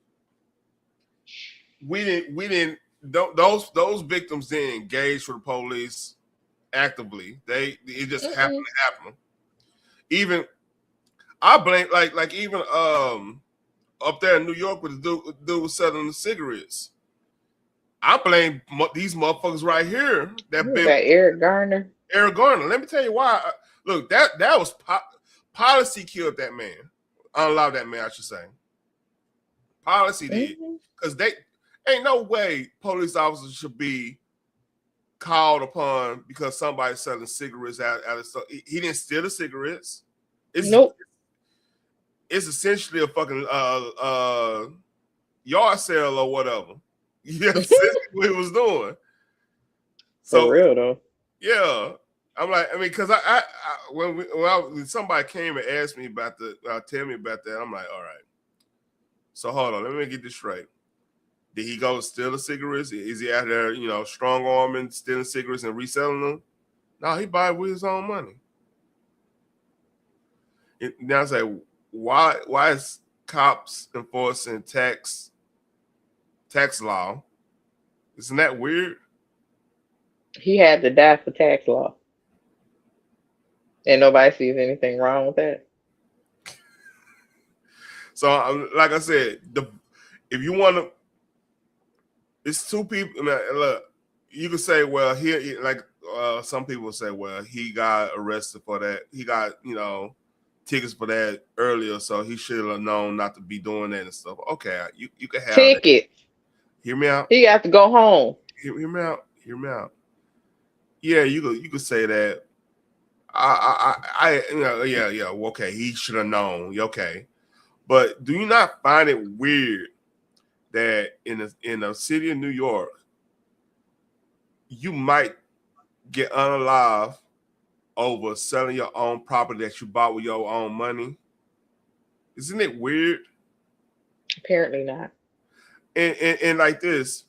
A: we didn't those victims didn't engage with the police actively. It just happened to happen. Even I blame like even up there in New York with the dude was selling the cigarettes. I blame these motherfuckers right here. That
O: Eric Garner.
A: Eric Garner. Let me tell you why. Look, that was policy killed that man. Unallowed that man, I should say. Policy did, because they ain't no way police officers should be called upon because somebody's selling cigarettes out of stuff. He didn't steal the cigarettes. It's essentially a fucking yard sale or whatever. Yeah, what he was doing. So,
O: for real though.
A: Yeah, I'm like, I mean, because when somebody came and asked me about tell me about that, I'm like, all right. So hold on, let me get this straight. Did he go steal the cigarettes? Is he out there, strong arming, stealing cigarettes and reselling them? No, he buy it with his own money. Now I say, why is cops enforcing tax law? Isn't that weird?
O: He had to die for tax law. And nobody sees anything wrong with that.
A: So, like I said, if you want to, it's two people. I mean, look, you can say, well, some people say, well, he got arrested for that. He got, tickets for that earlier, so he should have known not to be doing that and stuff. Okay, you can have
O: tickets.
A: Hear me out.
O: He got to go home.
A: Hear me out. Yeah, you could say that. Okay, he should have known. Okay, but do you not find it weird that in the city of New York, you might get unalive over selling your own property that you bought with your own money? Isn't it weird?
O: Apparently not.
A: And like this,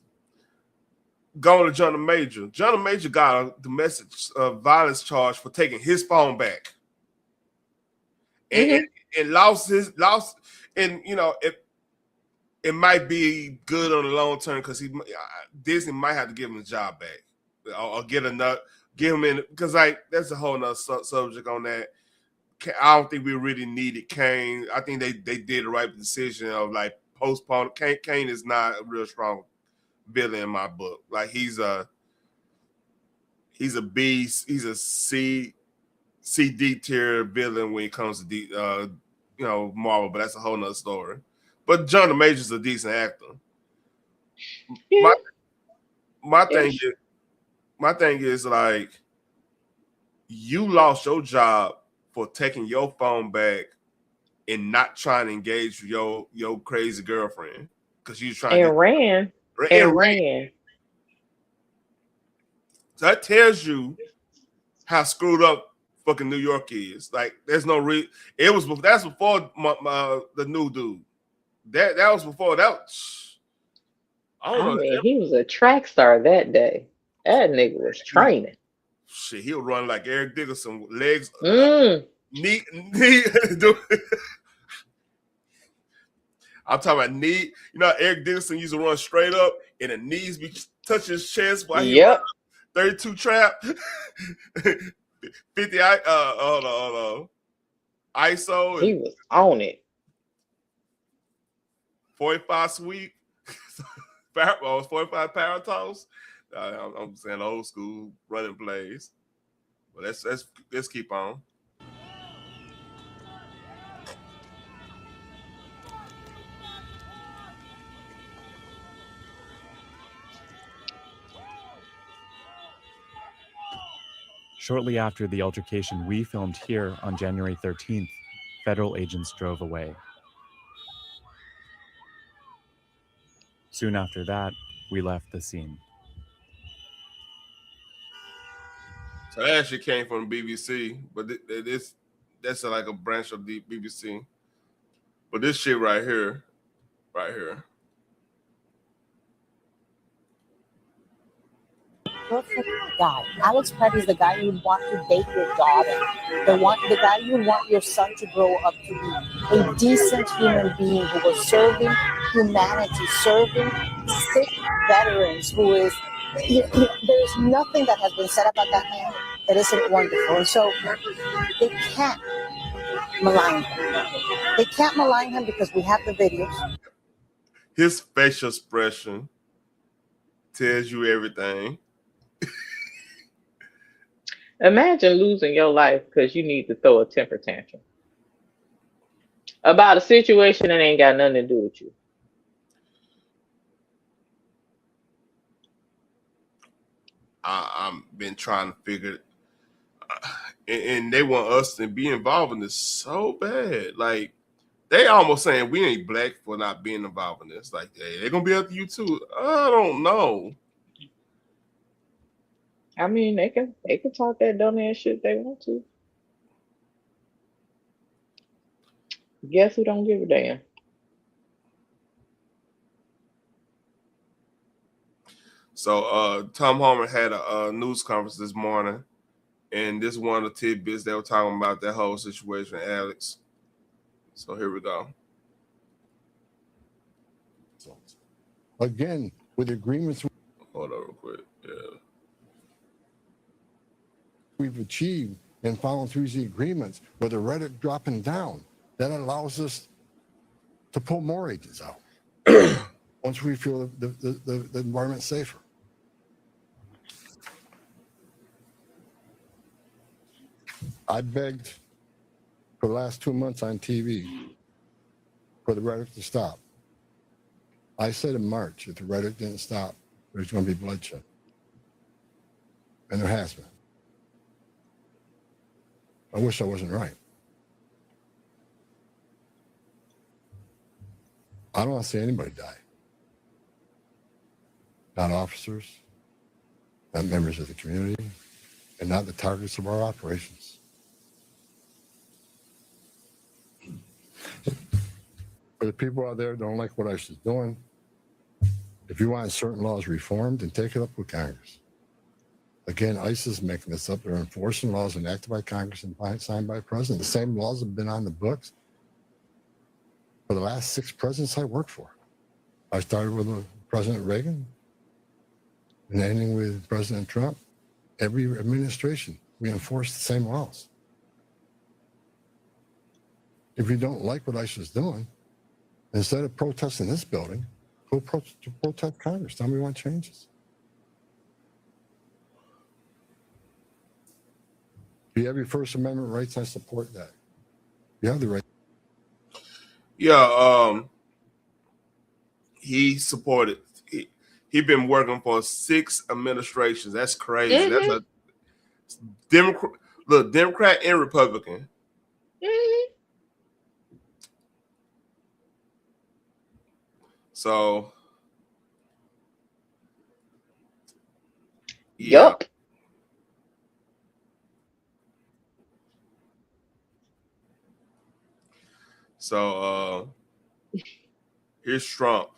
A: going to John Major. John Major got a domestic violence charge for taking his phone back, and lost, and it might be good on the long term because Disney might have to give him a job back or give him in, because that's a whole nother subject on that. I don't think we really needed Kane. I think they did the right decision of postpone. Kane is not a real strong villain in my book. Like he's a beast. He's a CD tier villain when it comes to Marvel, but that's a whole nother story. But John Major's a decent actor. Yeah. My thing is like, you lost your job for taking your phone back and not trying to engage with your crazy girlfriend because you was trying
O: to ran.
A: So that tells you how screwed up fucking New York is. Like, there's no that's before the new dude. That was before that.
O: I mean, he was a track star that day. That nigga was training.
A: Shit, he'll run like Eric Dickerson, legs, knee. I'm talking about knee. You know, Eric Dickerson used to run straight up, and the knees be touching his chest while he run. 32 trap, 50. Hold on. ISO.
O: He was on it.
A: 45 sweep. 45 power toss. I'm saying old school running plays. But let's keep on.
U: Shortly after the altercation we filmed here on January 13th, federal agents drove away. Soon after that, we left the scene.
A: So that actually came from BBC, but that's like a branch of the BBC. But this shit right here.
C: Perfect guy. Alex Pretti is the guy you want to date your daughter. The guy you want your son to grow up to be. A decent human being who was serving humanity, serving sick veterans, who is... There's nothing that has been said about that man that isn't wonderful. And so they can't malign him. They can't malign him because we have the videos.
A: His facial expression tells you everything.
O: Imagine losing your life because you need to throw a temper tantrum about a situation that ain't got nothing to do with you.
A: I've been trying to figure it, and they want us to be involved in this so bad. Like, they almost saying we ain't black for not being involved in this. Like, hey, they're gonna be after you too. I don't know.
O: I mean, they can talk that dumb ass shit they want to. Guess who don't give a damn?
A: So Tom Homan had a news conference this morning, and this is one of the tidbits they were talking about that whole situation, Alex. So here we go.
V: Again, with agreements.
A: Hold on real quick. Yeah.
V: We've achieved and following through the agreements with the rhetoric dropping down, that allows us to pull more agents out once we feel the environment's safer. I begged for the last 2 months on TV for the rhetoric to stop. I said in March, if the rhetoric didn't stop, there's going to be bloodshed. And there has been. I wish I wasn't right. I don't want to see anybody die. Not officers, not members of the community, and not the targets of our operations. For the people out there who don't like what ICE is doing, if you want certain laws reformed, then take it up with Congress. Again, ICE is making this up. They're enforcing laws enacted by Congress and signed by the president. The same laws have been on the books for the last 6 presidents I worked for. I started with President Reagan and ending with President Trump. Every administration, we enforce the same laws. If you don't like what ICE is doing, instead of protesting this building, go protest Congress. Tell me what changes. You have your First Amendment rights. I support that. You have the right.
A: Yeah, he supported. He been working for 6 administrations. That's crazy.
O: Mm-hmm.
A: That's a Democrat and Republican.
O: Mm-hmm.
A: So, yeah.
O: Yup.
A: So here's Trump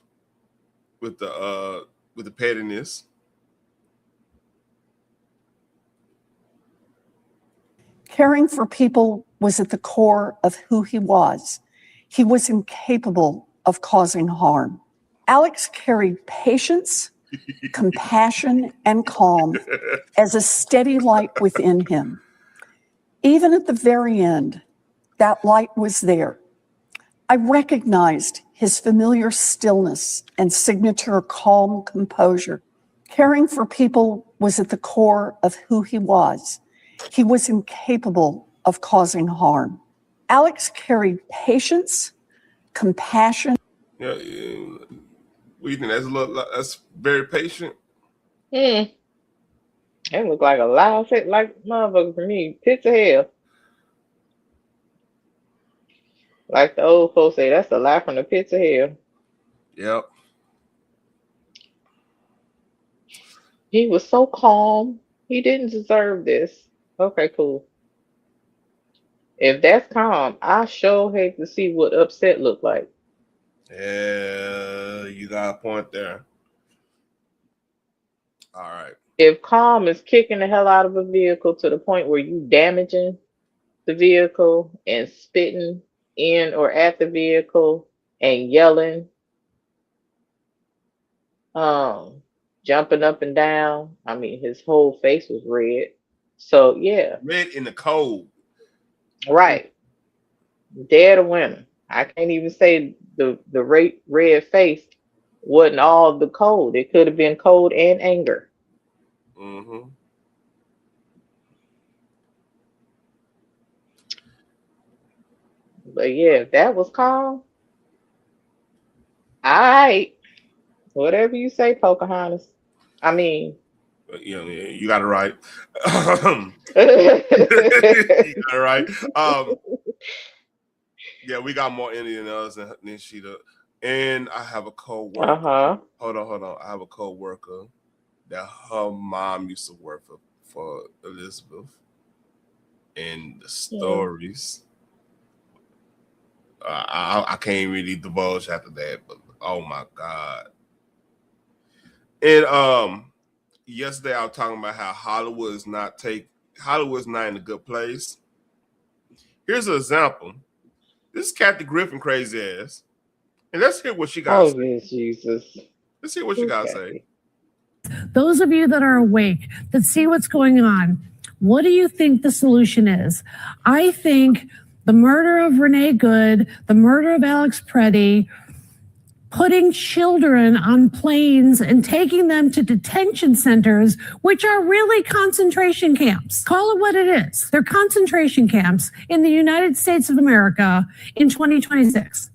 A: with the pettiness.
G: Caring for people was at the core of who he was. He was incapable of causing harm. Alex carried patience, compassion, and calm as a steady light within him. Even at the very end, that light was there. I recognized his familiar stillness and signature calm composure. Caring for people was at the core of who he was. He was incapable of causing harm. Alex carried patience, compassion.
A: Yeah, what do you think? That's very patient.
O: It looked like a loud fit like motherfucker for me. Pits of hell. Like the old folks say, that's a lie from the pits of hell.
A: Yep.
O: He was so calm. He didn't deserve this. Okay, cool. If that's calm, I sure hate to see what upset look like.
A: Yeah, you got a point there. All right.
O: If calm is kicking the hell out of a vehicle to the point where you damaging the vehicle and spitting in or at the vehicle and yelling, jumping up and down. I mean, his whole face was red. So yeah.
A: Red in the cold.
O: Right. Dead of winter. I can't even say the red face wasn't all the cold. It could have been cold and anger.
A: Mm-hmm.
O: But yeah, if that was calm, all right. Whatever you say, Pocahontas. I mean,
A: you got it right. You got it right. Yeah, we got more Indian than she does. And I have a co-worker. Hold on. I have a co-worker that her mom used to work for Elizabeth. And the stories, I can't really divulge after that, but oh my God. And yesterday I was talking about how Hollywood's not in a good place. Here's an example. This is Kathy Griffin crazy ass. And let's hear what she got to say.
O: Jesus.
A: Let's hear what she got to say.
K: Those of you that are awake, that see what's going on, what do you think the solution is? I think the murder of Renee Good, the murder of Alex Pretti, putting children on planes and taking them to detention centers, which are really concentration camps. Call it what it is. They're concentration camps in the United States of America in 2026.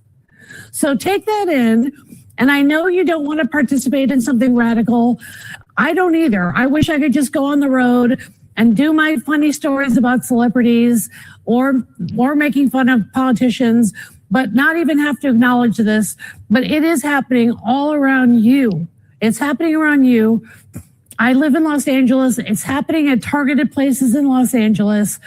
K: So take that in. And I know you don't want to participate in something radical. I don't either. I wish I could just go on the road and do my funny stories about celebrities or making fun of politicians, but not even have to acknowledge this. But it is happening all around you. It's happening around you. I live in Los Angeles. It's happening at targeted places in Los Angeles.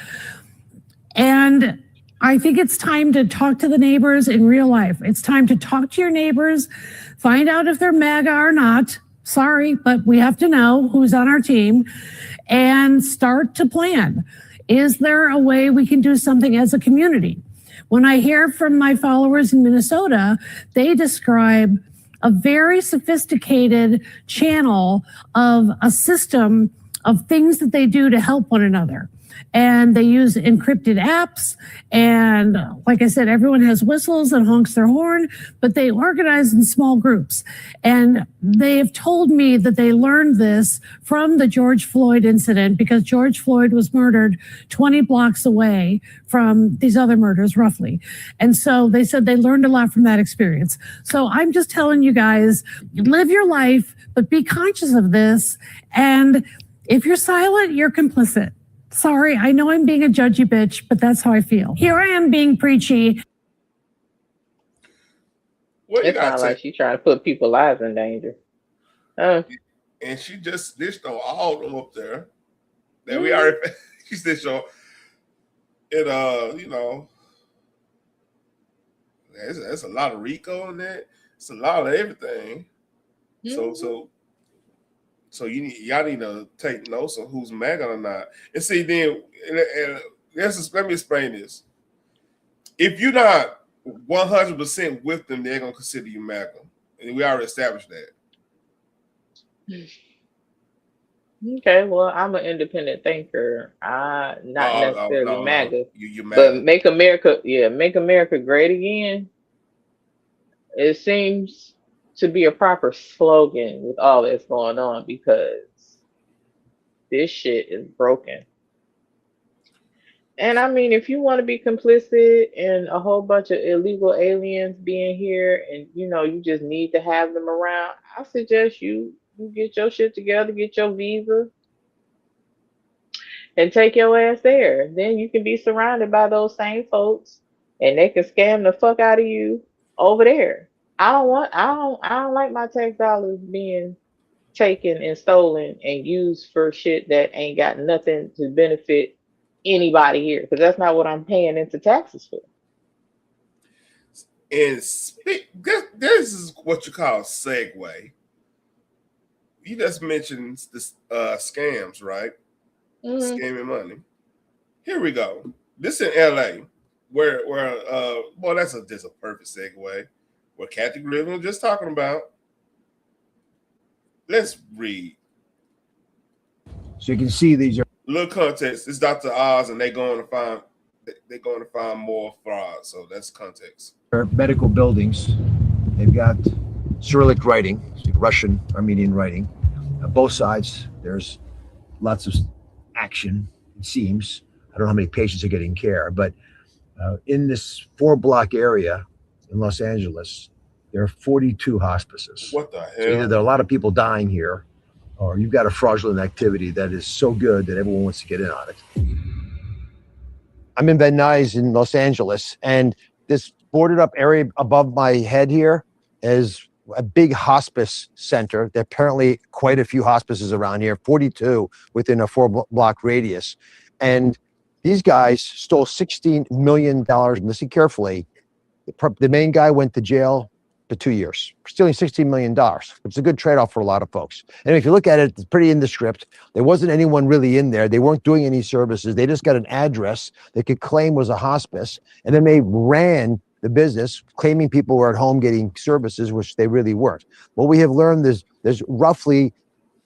K: And I think it's time to talk to the neighbors in real life. It's time to talk to your neighbors, find out if they're MAGA or not. Sorry, but we have to know who's on our team and start to plan. Is there a way we can do something as a community? When I hear from my followers in Minnesota, they describe a very sophisticated channel of a system of things that they do to help one another. And they use encrypted apps. And like I said, everyone has whistles and honks their horn, but they organize in small groups. And they have told me that they learned this from the George Floyd incident because George Floyd was murdered 20 blocks away from these other murders, roughly. And so they said they learned a lot from that experience. So I'm just telling you guys, live your life, but be conscious of this. And if you're silent, you're complicit. Sorry, I know I'm being a judgy bitch, but that's how I feel. Here I am being preachy.
O: It sounds like she's trying to put people's lives in danger.
A: And she just snitched on all of them up there. That we already she snitched on it. That's a lot of RICO in that. It's a lot of everything. So y'all need to take notes on who's MAGA or not. And see, then and let me explain this. If you're not 100% with them, they're gonna consider you MAGA, and we already established that.
O: Okay, well, I'm an independent thinker. Not necessarily
A: No.
O: MAGA,
A: You
O: but
A: MAGA.
O: make America great again. It seems to be a proper slogan with all that's going on because this shit is broken. And I mean, if you want to be complicit in a whole bunch of illegal aliens being here and you just need to have them around, I suggest you get your shit together, get your visa, and take your ass there. Then you can be surrounded by those same folks and they can scam the fuck out of you over there. I don't like my tax dollars being taken and stolen and used for shit that ain't got nothing to benefit anybody here, because that's not what I'm paying into taxes for.
A: And this is what you call a segue. You just mentioned this scams, right? Scamming money. Here we go. This in LA, where that's just a perfect segue. What Kathy Griffin was just talking about. Let's read.
M: So you can see these are
A: little context. It's Dr. Oz, and they're going to find more fraud. So that's context.
M: medical buildings. They've got Cyrillic writing, Russian, Armenian writing. On both sides, there's lots of action, it seems. I don't know how many patients are getting care, but in this 4-block area in Los Angeles, there are 42 hospices.
A: What the hell?
M: So either there are a lot of people dying here, or you've got a fraudulent activity that is so good that everyone wants to get in on it. I'm in Van Nuys in Los Angeles, and this boarded up area above my head here is a big hospice center. There are apparently quite a few hospices around here, 42 within a 4-block radius. And these guys stole $16 million. Listen carefully. The main guy went to jail for 2 years, stealing $16 million. It's a good trade-off for a lot of folks. And if you look at it, it's pretty in the script. There wasn't anyone really in there. They weren't doing any services. They just got an address they could claim was a hospice. And then they ran the business, claiming people were at home getting services, which they really weren't. What we have learned is there's roughly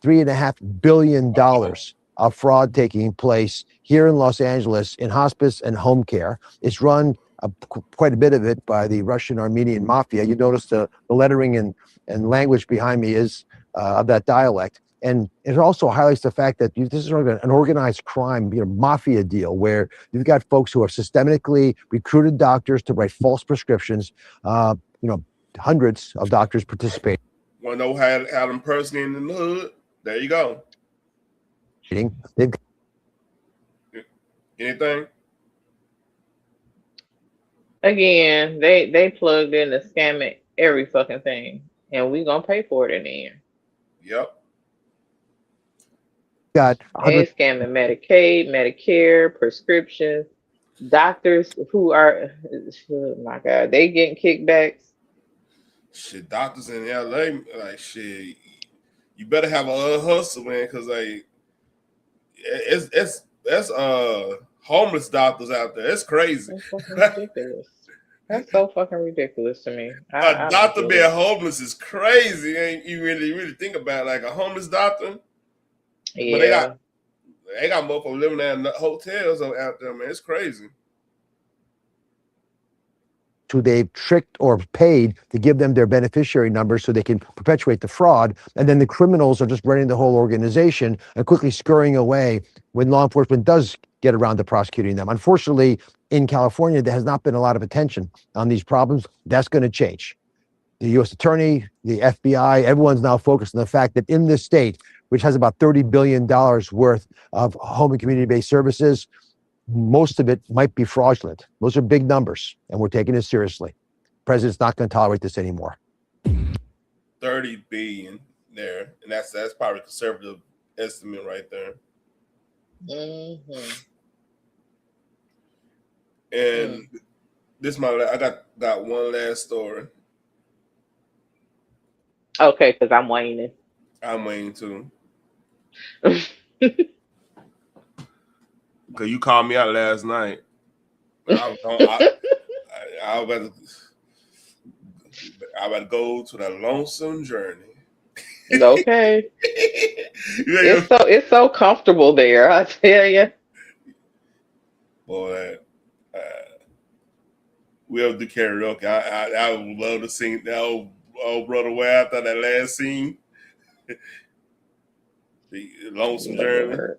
M: $3.5 billion of fraud taking place here in Los Angeles in hospice and home care. It's run quite a bit of it by the Russian Armenian mafia. You notice the lettering and language behind me is of that dialect. And it also highlights the fact that this is an organized crime, mafia deal where you've got folks who have systematically recruited doctors to write false prescriptions. Hundreds of doctors participate.
A: Want to know how them person in the hood? There you go. Anything?
O: Again, they plugged in to scamming every fucking thing, and we gonna pay for it in the end.
A: Yep.
M: Got
O: they scamming Medicaid, Medicare, prescriptions, doctors who are, oh my God, they getting kickbacks.
A: Shit, doctors in LA, like shit, you better have a hustle, man, because like it's homeless doctors out there. It's crazy.
O: That's fucking ridiculous. That's so fucking ridiculous to me.
A: A doctor being homeless is crazy. Ain't you really think about it, like a homeless doctor?
O: Yeah.
A: But they got motherfuckers living in hotels out there, man. It's crazy.
M: Who they've tricked or paid to give them their beneficiary numbers so they can perpetuate the fraud. And then the criminals are just running the whole organization and quickly scurrying away when law enforcement does get around to prosecuting them. Unfortunately, in California, there has not been a lot of attention on these problems. That's going to change. The U.S. Attorney, the FBI, everyone's now focused on the fact that in this state, which has about $30 billion worth of home and community-based services, most of it might be fraudulent. Those are big numbers, and we're taking it seriously. The president's not going to tolerate this anymore.
A: 30 billion there, and that's probably a conservative estimate right there.
O: Mm-hmm.
A: And I got one last story.
O: Okay, because I'm waiting.
A: I'm waiting too. Because you called me out last night. I about to go to that lonesome journey.
O: Okay. It's so comfortable there, I tell you.
A: Boy, we have to do karaoke. I would love to sing that old brother way after that last scene. The lonesome journey.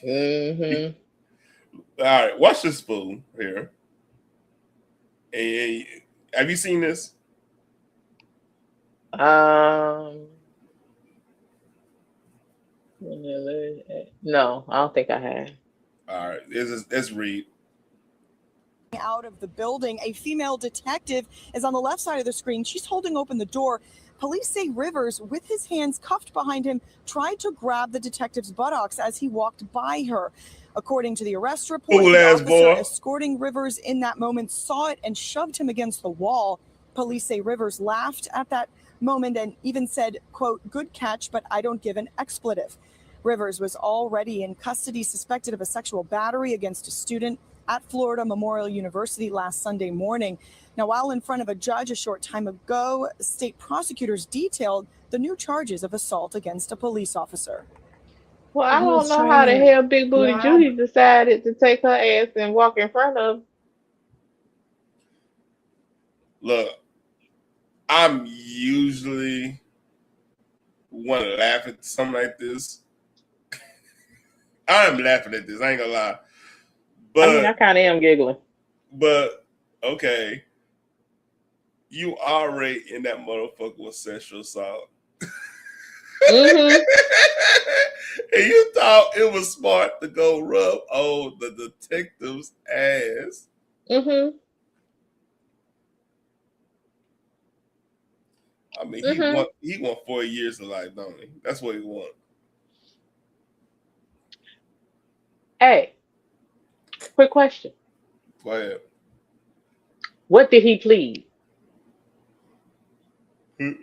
O: Mm-hmm.
A: All right, watch this fool here. And have you seen this?
O: No, I don't think I have.
A: All right, let's read.
L: Out of the building, a female detective is on the left side of the screen. She's holding open the door. Police say Rivers, with his hands cuffed behind him, tried to grab the detective's buttocks as he walked by her. According to the arrest report, the officer escorting Rivers in that moment saw it and shoved him against the wall. Police say Rivers laughed at that moment and even said, quote, "Good catch, but I don't give an expletive." Rivers was already in custody, suspected of a sexual battery against a student at Florida Memorial University last Sunday morning. Now, while in front of a judge a short time ago, state prosecutors detailed the new charges of assault against a police officer.
O: Well, I don't know how the hell Big Booty Judy decided to take her ass and walk in front of.
A: Look, I'm usually want to laugh at something like this. I'm laughing at this. I ain't gonna lie. But
O: I mean, I kind of am giggling.
A: But okay, you already in that motherfucker with sexual assault.
O: Mm-hmm.
A: And you thought it was smart to go rub on the detective's ass.
O: Mm-hmm.
A: I mean, he want 4 years of life, don't he? That's what he want.
O: Hey, quick question.
A: Go ahead.
O: What did he plead?
A: Yeah.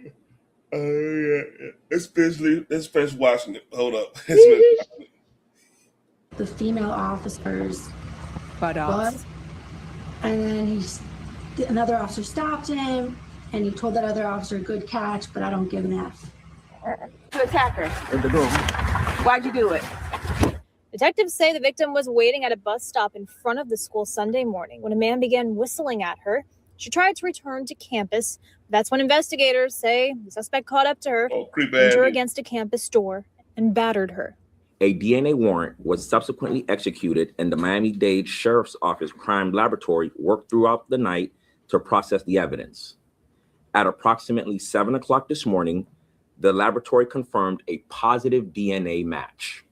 A: Especially watching it. Hold up.
N: The female officers
W: buttocks.
N: And then another officer stopped him and he told that other officer, "Good catch, but I don't give an F."
W: To attack her.
N: In the room.
W: Why'd you do it?
X: Detectives say the victim was waiting at a bus stop in front of the school Sunday morning when a man began whistling at her. She tried to return to campus. That's when investigators say the suspect caught up to her, pinned her against a campus door, and battered her.
Y: A DNA warrant was subsequently executed, and the Miami-Dade Sheriff's Office Crime Laboratory worked throughout the night to process the evidence. At approximately 7 o'clock this morning, the laboratory confirmed a positive DNA match.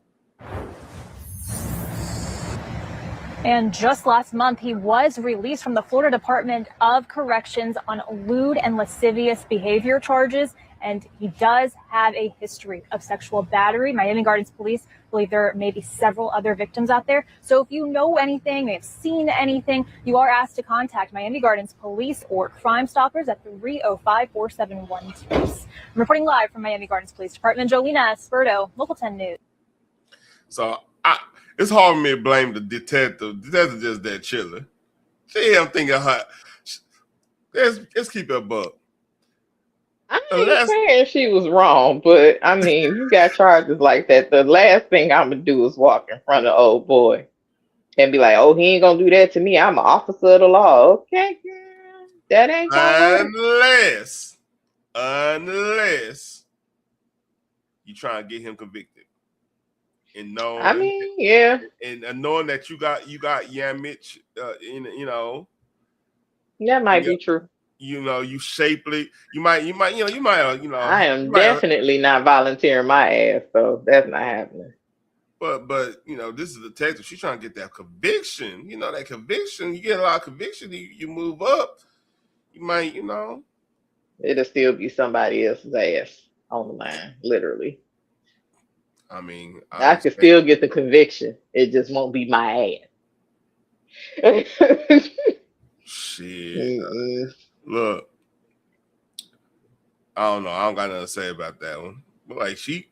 X: And just last month, he was released from the Florida Department of Corrections on lewd and lascivious behavior charges. And he does have a history of sexual battery. Miami Gardens police believe there may be several other victims out there. So if you know anything, may have seen anything, you are asked to contact Miami Gardens police or Crime Stoppers at 305-4712. I'm reporting live from Miami Gardens Police Department. Jolena Esperto, Local 10 News.
A: So it's hard for me to blame the detective. The detective just that chilling. I'm thinking her. Let's keep it a buck.
O: I ain't saying she was wrong, but I mean, you got charges like that. The last thing I'm gonna do is walk in front of old boy and be like, "Oh, he ain't gonna do that to me. I'm an officer of the law." Okay, girl, that ain't gonna work.
A: Unless you try and get him convicted. And knowing,
O: I mean, yeah,
A: and knowing that you got Yamich,
O: that might be true.
A: You shapely. You might.
O: I am definitely not volunteering my ass, so that's not happening.
A: But this is a detective. She's trying to get that conviction. That conviction. You get a lot of conviction. You move up. You might.
O: It'll still be somebody else's ass on the line, literally.
A: I mean,
O: I could still get the conviction. It just won't be my ass.
A: Shit. Look, I don't know. I don't got nothing to say about that one. But like she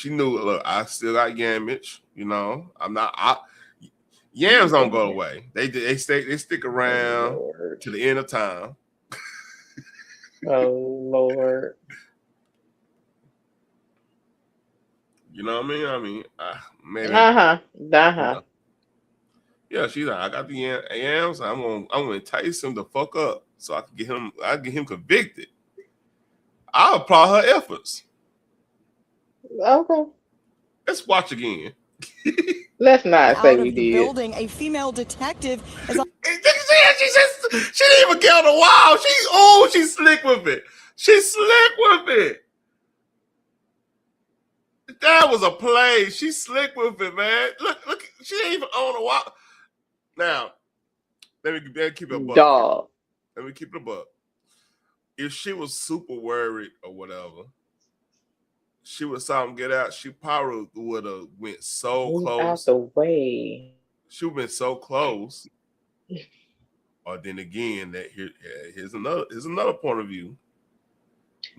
A: knew. Look, I still got yamage. You know, I'm not. Yams don't go away. They stick around to the end of time.
O: Oh Lord.
A: You know what I mean? Maybe. Yeah, she's like, I got the yams. I'm gonna entice him to fuck up so I can get him convicted. I'll applaud her efforts.
O: Okay.
A: Let's watch again.
O: Let's not say we
L: the
O: did.
L: Building, a female detective is on.
A: She didn't even get on the wall. She's slick with it. She's slick with it. That was a play. She's slick with it, man. Look, she ain't even on the wall. Now, let me keep it a buck.
O: Dog.
A: Let me keep it a buck. If she was super worried or whatever, she would saw him get out. She probably would have went so close.
O: Out the way.
A: She would have been so close. Or then again, here's another point of view.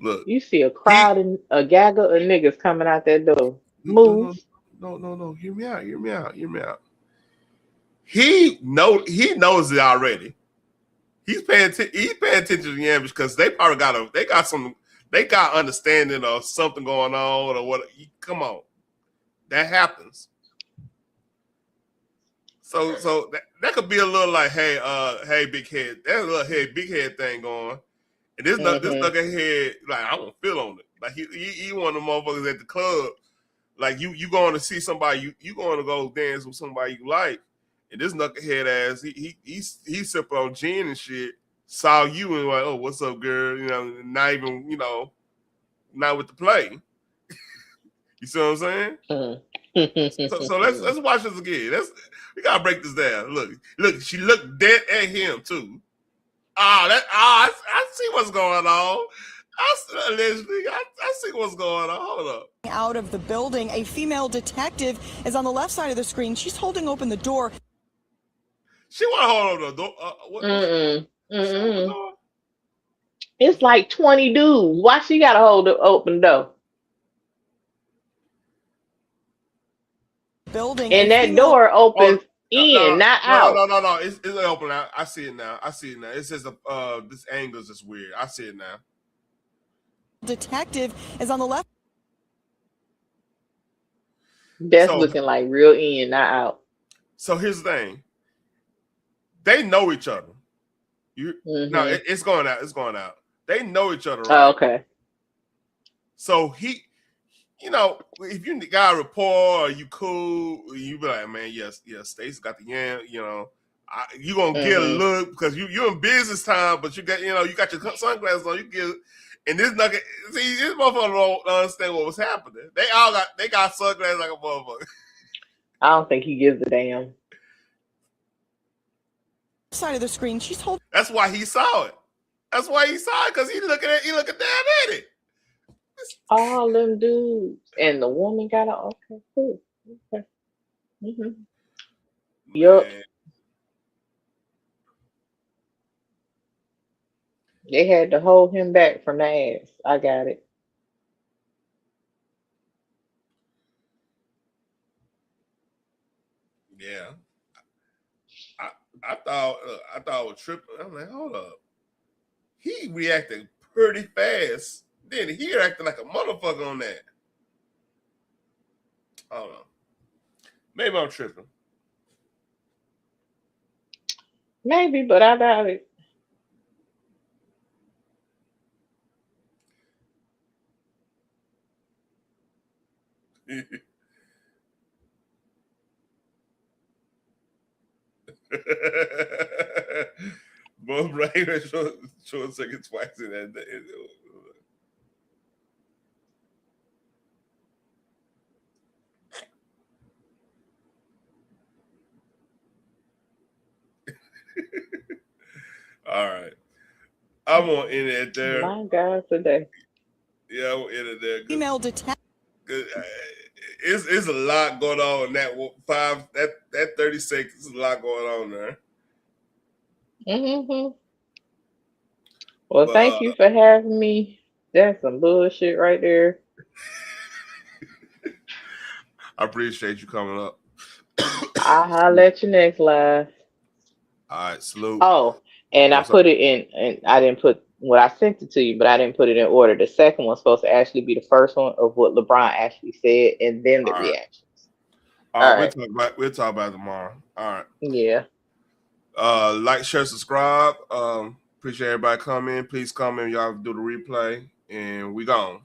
A: Look,
O: you see a crowd and a gaggle of niggas coming out that door. Move.
A: No. Hear me out. He knows it already. He's paying attention to the ambush because they probably got understanding of something going on or what. Come on, that happens. So that could be a little like, hey, big head. There's a little big head thing going. And this knucklehead, like, I won't feel on it. Like he one of the motherfuckers at the club. Like you going to see somebody, you going to go dance with somebody you like. And this knucklehead ass, he sipping on gin and shit, saw you and like, oh, what's up, girl? You know, not even, not with the play. You see what I'm saying? So let's watch this again. We gotta break this down. Look, she looked dead at him too. I see what's going on. I see what's going on. Hold up.
L: Out of the building, a female detective is on the left side of the screen. She's holding open the door.
A: She want to hold open the door.
O: It's like 20 dudes. Why she gotta hold the open door?
L: Building
O: and that door opens not out.
A: No. It's open now. I see it now. It says this angle is just weird. I see it now.
L: Detective is on the left.
O: That's looking like real in, not out.
A: So here's the thing. They know each other. No, it's going out. It's going out. They know each other. Right?
O: Oh, okay.
A: So he, if you got a rapport or you cool, you be like, man, yes, Stacey got the yam. You gonna get a look because you're in business time, but you got you got your sunglasses on. You get. And this nugget, see, this motherfucker don't understand what was happening. They got sunglasses like a motherfucker.
O: I don't think he gives a damn.
L: Side of the screen, she's holding.
A: That's why he saw it. Because he looking down at it.
O: All them dudes and the woman got a okay, cool. Okay. Yup. They had to hold him back from the ass. I got it.
A: Yeah. I thought it was tripping. I'm like, hold up. He reacted pretty fast. Then he acted like a motherfucker on that. I don't know. Maybe I'm tripping.
O: Maybe, but I doubt it.
A: Both right short second twice in that day. All right. I'm gonna end it there.
O: My God, today.
A: Yeah, I'm gonna end it there.
L: Female detective.
A: It's a lot going on in that 30 seconds. There's a lot going on there.
O: Mm-hmm. Well, thank you for having me. That's some bullshit right there.
A: I appreciate you coming up.
O: I'll let you next live.
A: All right, salute.
O: Oh, and I put it in, and I didn't put I sent it to you, but I didn't put it in order. The second one's supposed to actually be the first one of what LeBron actually said, and then the reactions.
A: All right, we'll talk about it tomorrow. All right.
O: Yeah.
A: Like, share, subscribe. Appreciate everybody coming. Please come in. Y'all do the replay, and we gone.